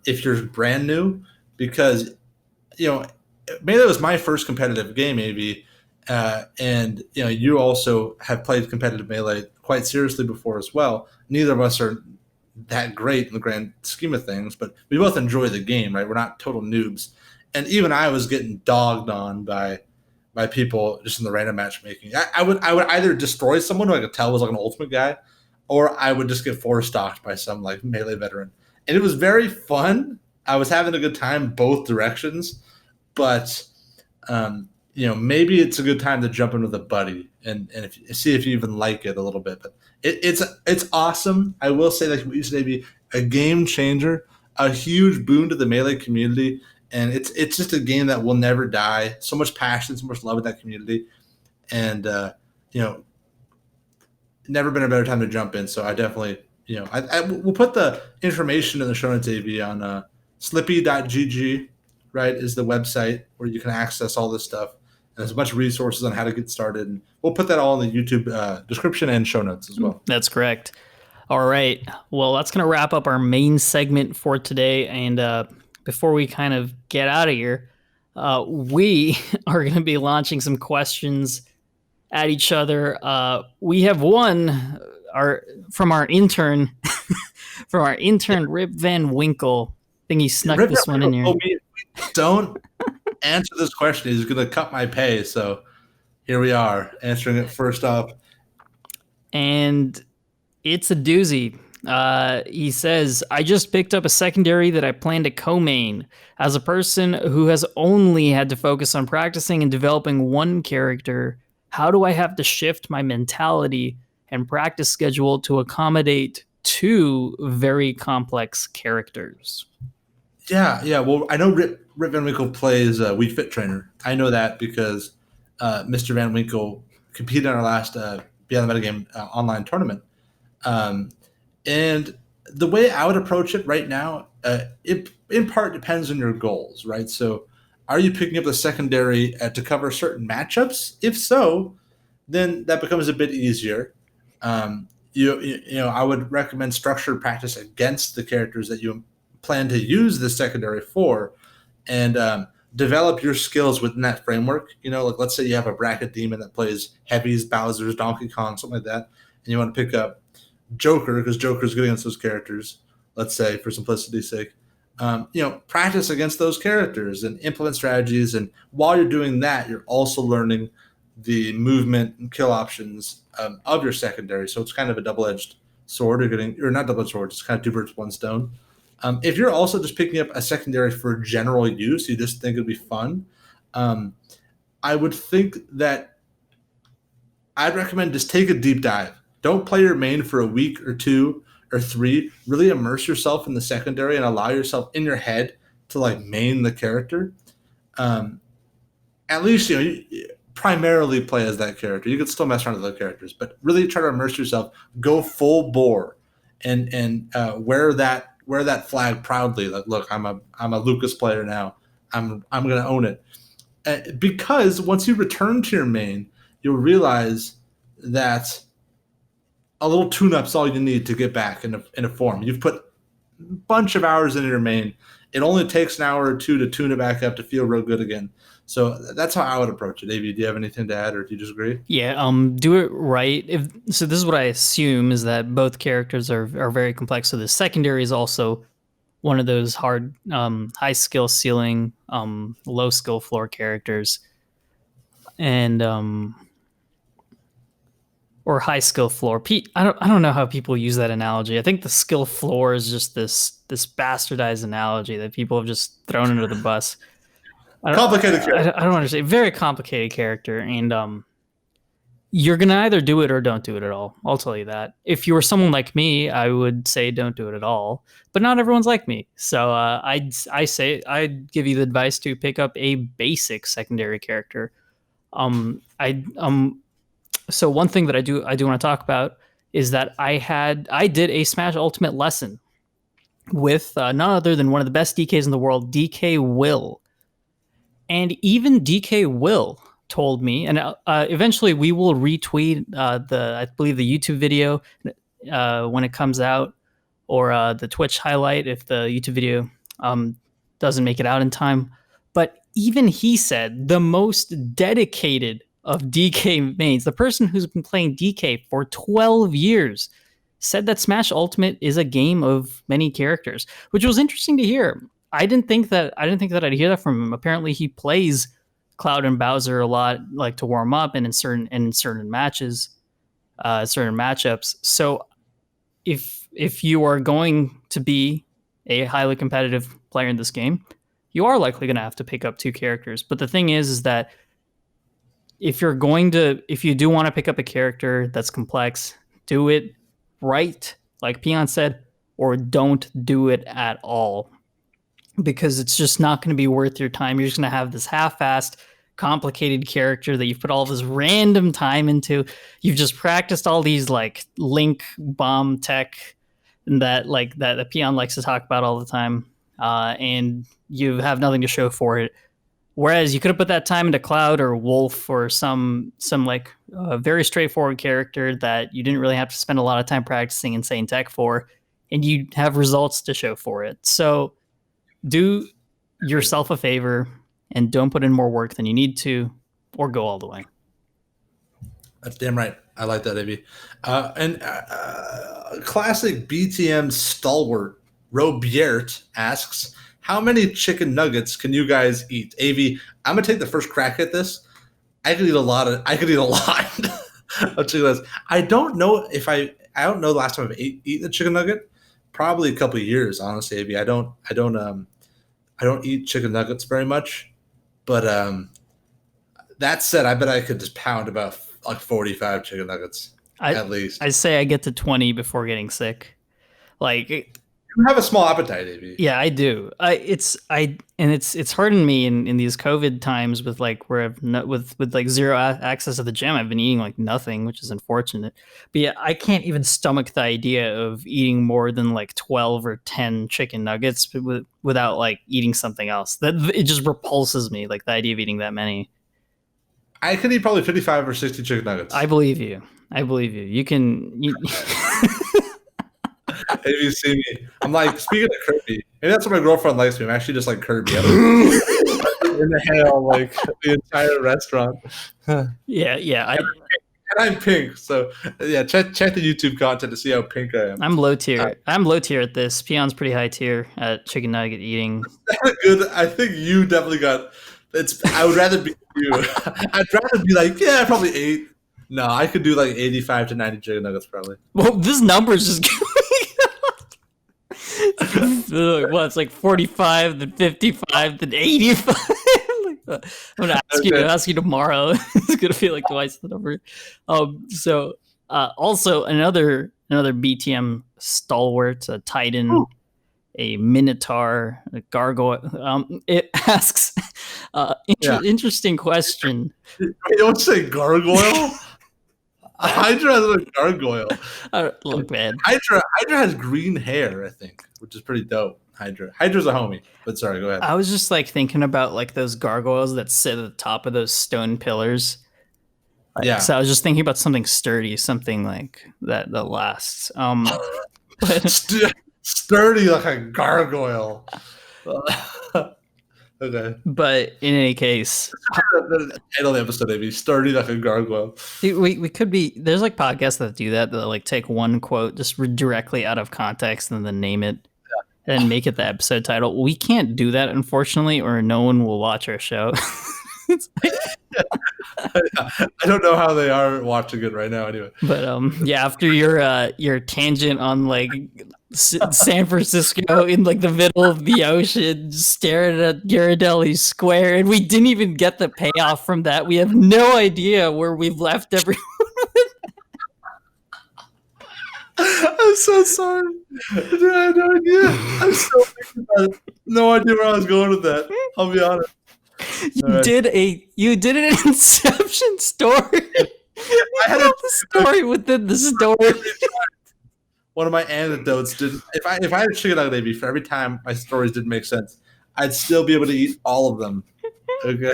if you're brand new, because you know maybe that was my first competitive game, maybe, and you also have played competitive Melee quite seriously before as well. Neither of us are that great in the grand scheme of things, but we both enjoy the game, right? We're not total noobs, and even I was getting dogged on by people just in the random matchmaking. I would either destroy someone who I could tell was like an ultimate guy, or I would just get four stocked by some like Melee veteran, and it was very fun. I was having a good time both directions, but maybe it's a good time to jump in with a buddy and see if you even like it a little bit. But it's awesome. I will say, like we said, maybe a game changer, a huge boon to the Melee community, and it's just a game that will never die. So much passion, so much love in that community, and never been a better time to jump in. So I definitely, we'll put the information in the show notes, AV, on slippy.gg, right, is the website where you can access all this stuff. And there's a bunch of resources on how to get started. And we'll put that all in the YouTube description and show notes as well. That's correct. All right. Well, that's going to wrap up our main segment for today. And before we kind of get out of here, we are going to be launching some questions at each other. We have one from our intern, Rip Van Winkle. I think he snuck Rip this one in here. Don't answer this question. He's going to cut my pay. So here we are answering it first up. And it's a doozy. He says, I just picked up a secondary that I plan to co-main. As a person who has only had to focus on practicing and developing one character, how do I have to shift my mentality and practice schedule to accommodate two very complex characters? Yeah. Well, I know Rip Van Winkle plays Wii Fit Trainer. I know that because Mr. Van Winkle competed in our last Beyond the Metagame online tournament. And the way I would approach it right now, it in part depends on your goals, right? So, are you picking up the secondary to cover certain matchups? If so, then that becomes a bit easier. I would recommend structured practice against the characters that you plan to use the secondary for, and develop your skills within that framework. Like let's say you have a bracket demon that plays heavies, Bowser's, Donkey Kong, something like that, and you want to pick up Joker because Joker's good against those characters, let's say, for simplicity's sake. Practice against those characters and implement strategies. And while you're doing that, you're also learning the movement and kill options of your secondary. So it's kind of a double-edged sword. Or not double-edged sword. It's kind of two birds, one stone. If you're also just picking up a secondary for general use, you just think it'd be fun. I would think that I'd recommend just take a deep dive. Don't play your main for a week or 2 or 3. Really immerse yourself in the secondary and allow yourself in your head to like main the character. At least you primarily play as that character. You could still mess around with other characters, but really try to immerse yourself. Go full bore and wear that flag proudly. Like, look, I'm a Lucas player now. I'm gonna own it. Because once you return to your main, you'll realize that a little tune-up's all you need to get back in a form. You've put a bunch of hours into your main. It only takes an hour or 2 to tune it back up to feel real good again. So that's how I would approach it. Avi, do you have anything to add, or do you disagree? Yeah, do it right. So this is what I assume, is that both characters are very complex. So the secondary is also one of those hard, high skill ceiling, low skill floor characters, and or high skill floor. I don't know how people use that analogy. I think the skill floor is just this bastardized analogy that people have just thrown under the bus. Complicated character. I don't understand. Very complicated character, and you're gonna either do it or don't do it at all. I'll tell you that. If you were someone like me, I would say don't do it at all. But not everyone's like me, so I'd give you the advice to pick up a basic secondary character. So one thing that I do want to talk about is that I did a Smash Ultimate lesson with none other than one of the best DKs in the world, DK Will. And even DK Will told me, and eventually we will retweet I believe the YouTube video when it comes out, or the Twitch highlight if the YouTube video doesn't make it out in time. But even he said the most dedicated of DK mains, the person who's been playing DK for 12 years, said that Smash Ultimate is a game of many characters, which was interesting to hear. I didn't think that I'd hear that from him. Apparently, he plays Cloud and Bowser a lot, like to warm up and in certain matches, certain matchups. So, if you are going to be a highly competitive player in this game, you are likely going to have to pick up 2 characters. But the thing is that if you do want to pick up a character that's complex, do it right, like Peon said, or don't do it at all. Because it's just not going to be worth your time. You're just going to have this half-assed, complicated character that you've put all this random time into. You've just practiced all these like link bomb tech that Peon likes to talk about all the time, and you have nothing to show for it. Whereas you could have put that time into Cloud or Wolf or some like very straightforward character that you didn't really have to spend a lot of time practicing insane tech for, and you have results to show for it. So do yourself a favor and don't put in more work than you need to, or go all the way. That's damn right. I like that, Abby. Classic BTM stalwart Robiert asks, how many chicken nuggets can you guys eat? Avi, I'm gonna take the first crack at this. I could eat a lot of chicken nuggets. I don't know the last time I've eaten a chicken nugget. Probably a couple of years, honestly, Avi. I don't eat chicken nuggets very much, but that said, I bet I could just pound about like 45 chicken nuggets at least. I say I get to 20 before getting sick. Like, you have a small appetite, Abby. Yeah, I do. It's hard on me in these COVID times with like with like zero access to the gym. I've been eating like nothing, which is unfortunate. But yeah, I can't even stomach the idea of eating more than like 12 or 10 chicken nuggets without like eating something else. That it just repulses me, like the idea of eating that many. I could eat probably 55 or 60 chicken nuggets. I believe you. You can. If you see me, I'm like, speaking of Kirby, maybe that's what my girlfriend likes me. I'm actually just like Kirby. I'm inhale like the entire restaurant. Yeah. I'm pink. So yeah, check the YouTube content to see how pink I am. I'm low tier. I'm low tier at this. Peon's pretty high tier at chicken nugget eating. Good. I think you definitely got. It's. I would rather be you. I'd rather be like, yeah, probably 8. No, I could do like 85 to 90 chicken nuggets probably. Well, this number's just going. Well, it's like 45, then 55, then 85. I'm gonna ask you tomorrow. It's gonna feel like twice the number. Also another BTM stalwart, a Titan, a Minotaur, a Gargoyle. It asks, interesting question. You don't say gargoyle. Hydra has a gargoyle. Look, man. Hydra has green hair, I think, which is pretty dope. Hydra's a homie. But sorry, go ahead. I was just like thinking about like those gargoyles that sit at the top of those stone pillars. Yeah. So I was just thinking about something sturdy, something like that lasts. Sturdy like a gargoyle. Okay. But in any case, the title of the episode maybe sturdy like a gargoyle. Dude, we could be. There's like podcasts that do that like take one quote just directly out of context and then name it and make it the episode title. We can't do that, unfortunately, or no one will watch our show. I don't know how they are watching it right now anyway. But yeah, after your tangent on like San Francisco in like the middle of the ocean staring at Ghirardelli Square, and we didn't even get the payoff from that. We have no idea where we've left everyone. I'm so sorry. Dude, I had no idea. I'm so thinking about it. No idea where I was going with that. I'll be honest. You did an Inception story. I had a story within the story. One of my anecdotes didn't. If I had a chicken nugget baby for every time my stories didn't make sense, I'd still be able to eat all of them. Okay.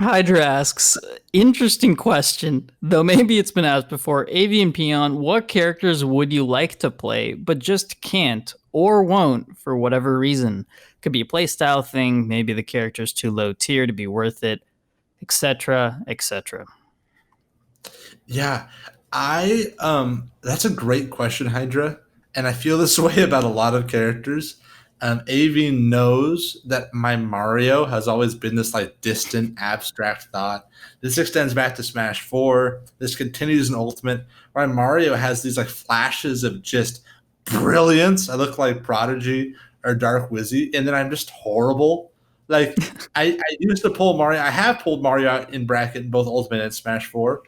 Hydra asks, interesting question, though maybe it's been asked before. Abhi and Peon, what characters would you like to play, but just can't or won't for whatever reason? Could be a playstyle thing, maybe the character's too low tier to be worth it, etc., etc. Yeah, that's a great question, Hydra, and I feel this way about a lot of characters. Avi knows that my Mario has always been this like distant, abstract thought. This extends back to Smash 4. This continues in Ultimate. My Mario has these like flashes of just brilliance. I look like Prodigy or Dark Wizzy, and then I'm just horrible. Like I used to pull Mario. I have pulled Mario out in bracket in both Ultimate and Smash 4,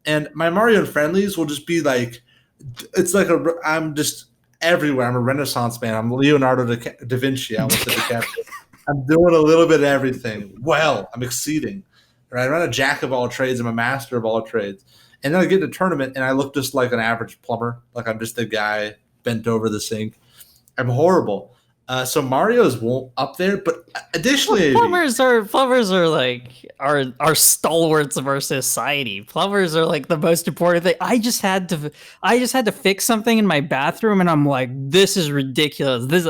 and my Mario and friendlies will just be like, it's like I'm just everywhere. I'm a Renaissance man. I'm Leonardo da Vinci. I almost said DiCaprio. I'm doing a little bit of everything. Well, I'm exceeding. Right? I'm not a jack of all trades. I'm a master of all trades. And then I get in a tournament and I look just like an average plumber. Like I'm just the guy bent over the sink. I'm horrible. So Mario's up there, but additionally, plumbers are like our stalwarts of our society. Plumbers are like the most important thing. I just had to fix something in my bathroom, and I'm like, this is ridiculous.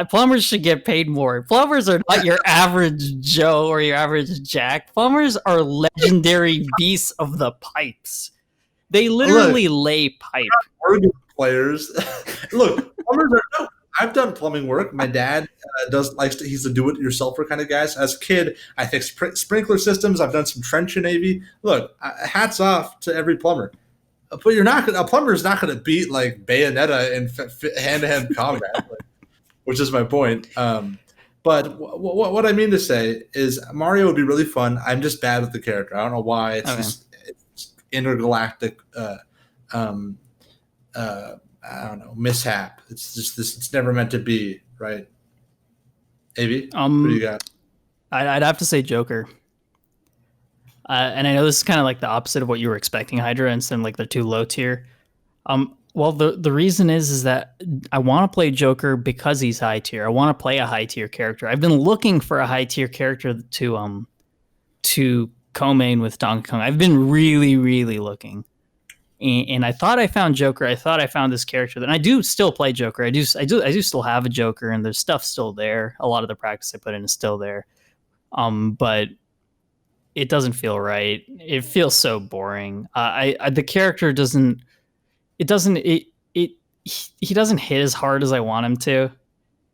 Plumbers should get paid more. Plumbers are not your average Joe or your average Jack. Plumbers are legendary beasts of the pipes. They literally lay pipe. Players, look, plumbers are no. I've done plumbing work. My dad he's a do-it-yourselfer kind of guy. So as a kid, I fixed sprinkler systems. I've done some trench in Navy. Look, hats off to every plumber. But a plumber is not going to beat like Bayonetta in hand-to-hand combat, which is my point. But what I mean to say is Mario would be really fun. I'm just bad with the character. I don't know why. It's intergalactic. I don't know, mishap. It's just this. It's never meant to be, right? Abhi, what do you got? I'd have to say Joker. And I know this is kind of like the opposite of what you were expecting, Hydra, and some like they're too low tier. Well, the reason is that I want to play Joker because he's high tier. I want to play a high tier character. I've been looking for a high tier character to co-main with Donkey Kong. I've been really, really looking. And I thought I found Joker. I thought I found this character. And I do still play Joker. I do still have a Joker, and there's stuff still there. A lot of the practice I put in is still there. But it doesn't feel right. It feels so boring. The character doesn't. It doesn't. He doesn't hit as hard as I want him to.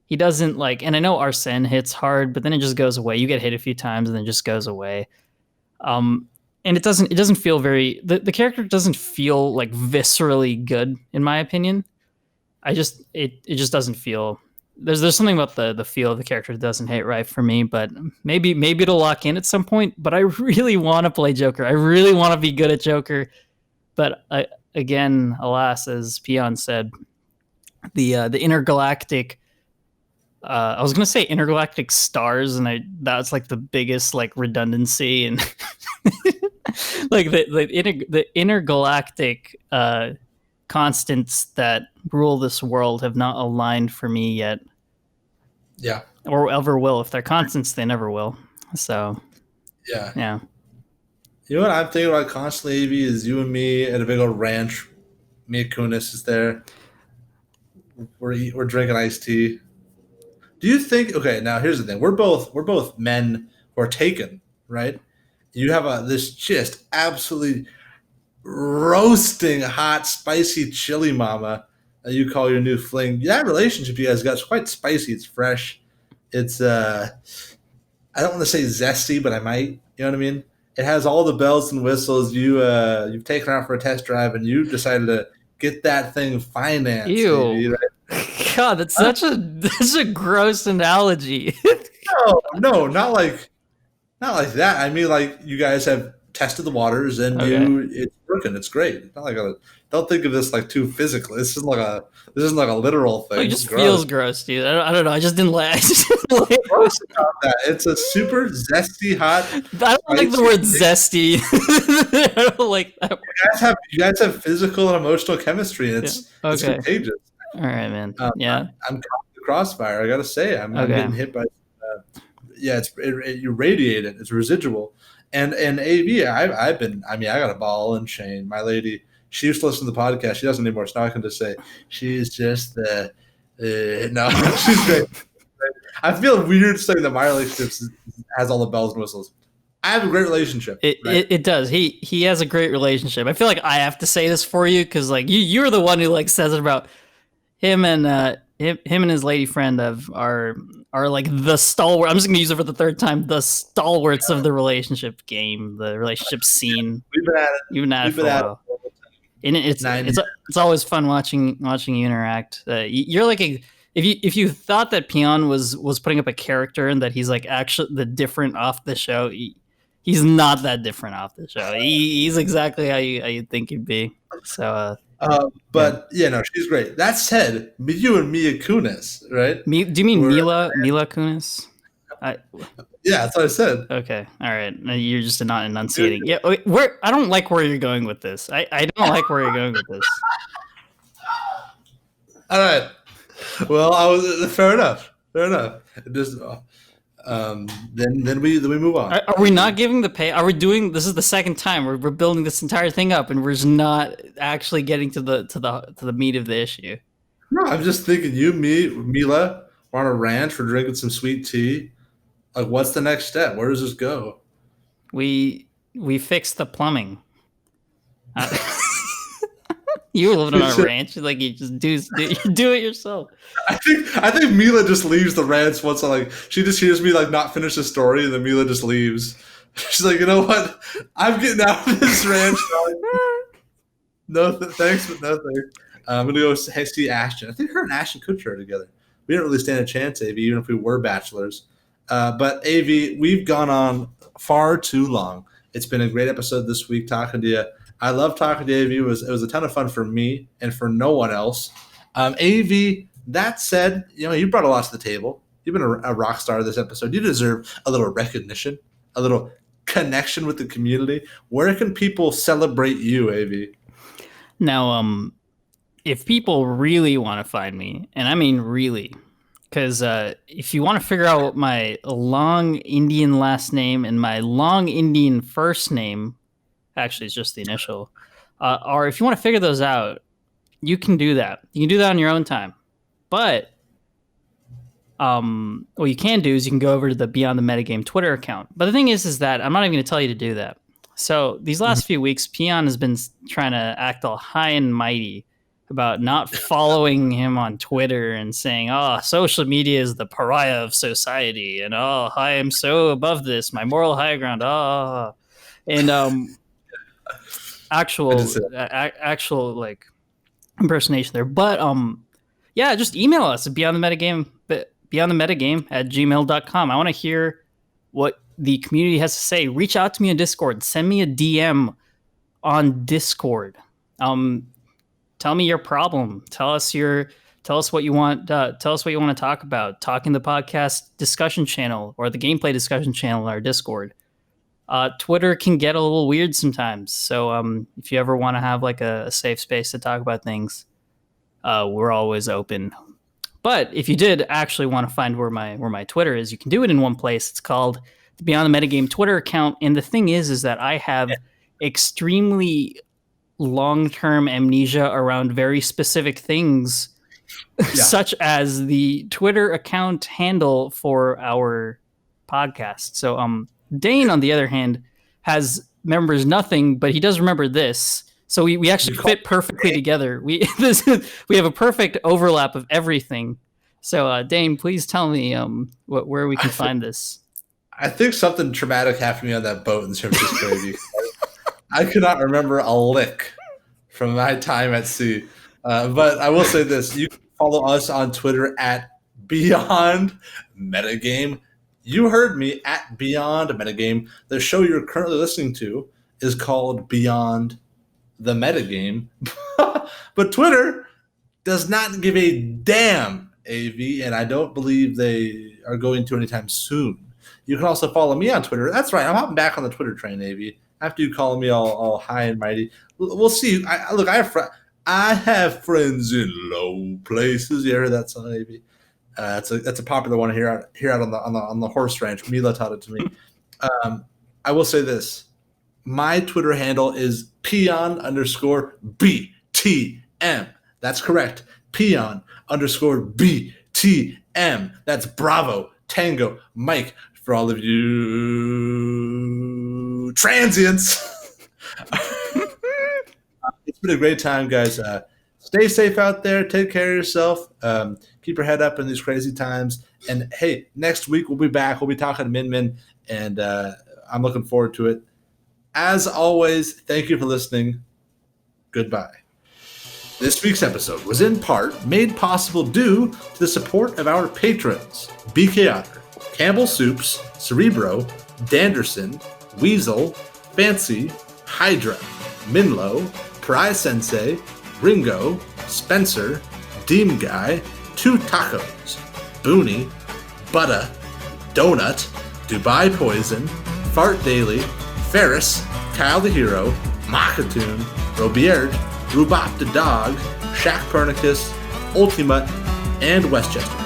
He doesn't like, and I know Arsene hits hard, but then it just goes away. You get hit a few times and then it just goes away. And it doesn't feel very. The character doesn't feel like viscerally good in my opinion. It just doesn't feel. There's something about the feel of the character that doesn't hit right for me, but maybe it'll lock in at some point. But I really want to play Joker. I really want to be good at Joker. But again, alas, as Peon said, the intergalactic. I was gonna say intergalactic stars, and that's like the biggest like redundancy and like the intergalactic constants that rule this world have not aligned for me yet. Yeah. Or ever will. If they're constants, they never will. So yeah. You know what I'm thinking about constantly, AV, is you and me at a big old ranch. Me and Kunis is there. We're drinking iced tea. Do you think? Okay, now here's the thing. We're both men who are taken, right? You have this just absolutely roasting hot, spicy chili mama that you call your new fling. That relationship you guys got is quite spicy. It's fresh. It's I don't want to say zesty, but I might. You know what I mean? It has all the bells and whistles. You've taken her out for a test drive, and you decided to get that thing financed. Ew. Baby, right? God, that's such a gross analogy. No, not like that. I mean, like you guys have tested the waters, and it's working. It's great. Not like don't think of this like too physical. This isn't like a literal thing. It just feels gross, dude. I don't know. I just didn't like. That. It's a super zesty hot. I don't like the word zesty. I don't like that. You guys have physical and emotional chemistry, and it's contagious. All right, man. I'm caught in the crossfire. I gotta say, I'm getting hit by. You radiate it. It's residual. And AV, I got a ball and chain. My lady, she used to listen to the podcast. She doesn't anymore. So now I can just say she's just no. She's great. I feel weird saying that my relationship has all the bells and whistles. I have a great relationship. It does. He has a great relationship. I feel like I have to say this for you because like you're the one who like says it about him and his lady friend are like the stalwart. I'm just gonna use it for the third time. The stalwarts of the relationship game, the relationship scene. We've been at it for a while. And it's always fun watching you interact. You're like if you thought that Peon was putting up a character and that he's like actually the different off the show, he's not that different off the show. He's exactly how you think he'd be. So. She's great. That said, you and Mia Kunis, right? Do you mean Mila Kunis? Yeah, that's what I said. Okay, all right. You're just not enunciating. Yeah, I don't like where you're going with this. I don't like where you're going with this. All right. Well, fair enough. Just then we move on. Are we not giving the pay? Are we doing? This is the second time we're building this entire thing up, and we're just not actually getting to the meat of the issue. No, I'm just thinking. You, me, Mila, we're on a ranch. We're drinking some sweet tea. Like, what's the next step? Where does this go? We fixed the plumbing. You were living on a ranch, like you just do it yourself. I think Mila just leaves the ranch once. She just hears me like not finish the story, and then Mila just leaves. She's like, you know what? I'm getting out of this ranch. Thanks, but no thanks. I'm gonna go see Ashton. I think her and Ashton could share together. We didn't really stand a chance, AV, even if we were bachelors. But AV, we've gone on far too long. It's been a great episode this week talking to you. I love talking to AV. It was a ton of fun for me and for no one else. AV, that said, you brought a lot to the table. You've been a rock star this episode. You deserve a little recognition, a little connection with the community. Where can people celebrate you, AV? Now, if people really want to find me, and I mean really, because if you want to figure out what my long Indian last name and my long Indian first name, actually it's just the initial, or if you want to figure those out, you can do that. You can do that on your own time. But what you can do is you can go over to the Beyond the Metagame Twitter account. But the thing is that I'm not even going to tell you to do that. So these last few weeks, Peon has been trying to act all high and mighty about not following him on Twitter and saying, "Oh, social media is the pariah of society," and "Oh, I am so above this, my moral high ground." Oh, and actual like impersonation there. But yeah, just email us at beyondthemetagame@gmail.com. I want to hear what the community has to say. Reach out to me on Discord. Send me a DM on Discord. Tell me your problem. Tell us what you want. Tell us what you want to talk about. Talking the podcast discussion channel or the gameplay discussion channel on our Discord. Twitter can get a little weird sometimes. So if you ever want to have like a safe space to talk about things, we're always open. But if you did actually want to find where my Twitter is, you can do it in one place. It's called the Beyond the Metagame Twitter account. And the thing is that I have extremely long-term amnesia around very specific things, such as the Twitter account handle for our podcast. So Dane, on the other hand, remembers nothing, but he does remember this. So we actually fit perfectly together. We have a perfect overlap of everything. So Dane, please tell me where we can find this. I think something traumatic happened to me on that boat in San Francisco. I could not remember a lick from my time at sea. But I will say this. You can follow us on Twitter at Beyond Metagame. You heard me, at Beyond Metagame. The show you're currently listening to is called Beyond the Metagame. But Twitter does not give a damn, AV, and I don't believe they are going to anytime soon. You can also follow me on Twitter. That's right. I'm hopping back on the Twitter train, AV. After you call me all high and mighty, we'll see. I have friends in low places. You heard that song, maybe? That's a popular one here out on the horse ranch. Mila taught it to me. I will say this: my Twitter handle is Peon_BTM. That's correct. Peon_BTM. That's Bravo Tango Mike for all of you transients. It's been a great time, guys. Stay safe out there. Take care of yourself. Keep your head up in these crazy times. And hey, next week we'll be back. We'll be talking to Min, and I'm looking forward to it. As always, thank you for listening. Goodbye. This week's episode was in part made possible due to the support of our patrons: BK Otter, Campbell Soups, Cerebro, Danderson, Weasel, Fancy, Hydra, Minlo, Pry Sensei, Ringo, Spencer, Deem Guy, Two Tacos, Booney, Butta, Donut, Dubai Poison, Fart Daily, Ferris, Kyle the Hero, Makatoon, Robierd, Rubop the Dog, Shaq Pernicus, Ultimate, and Westchester.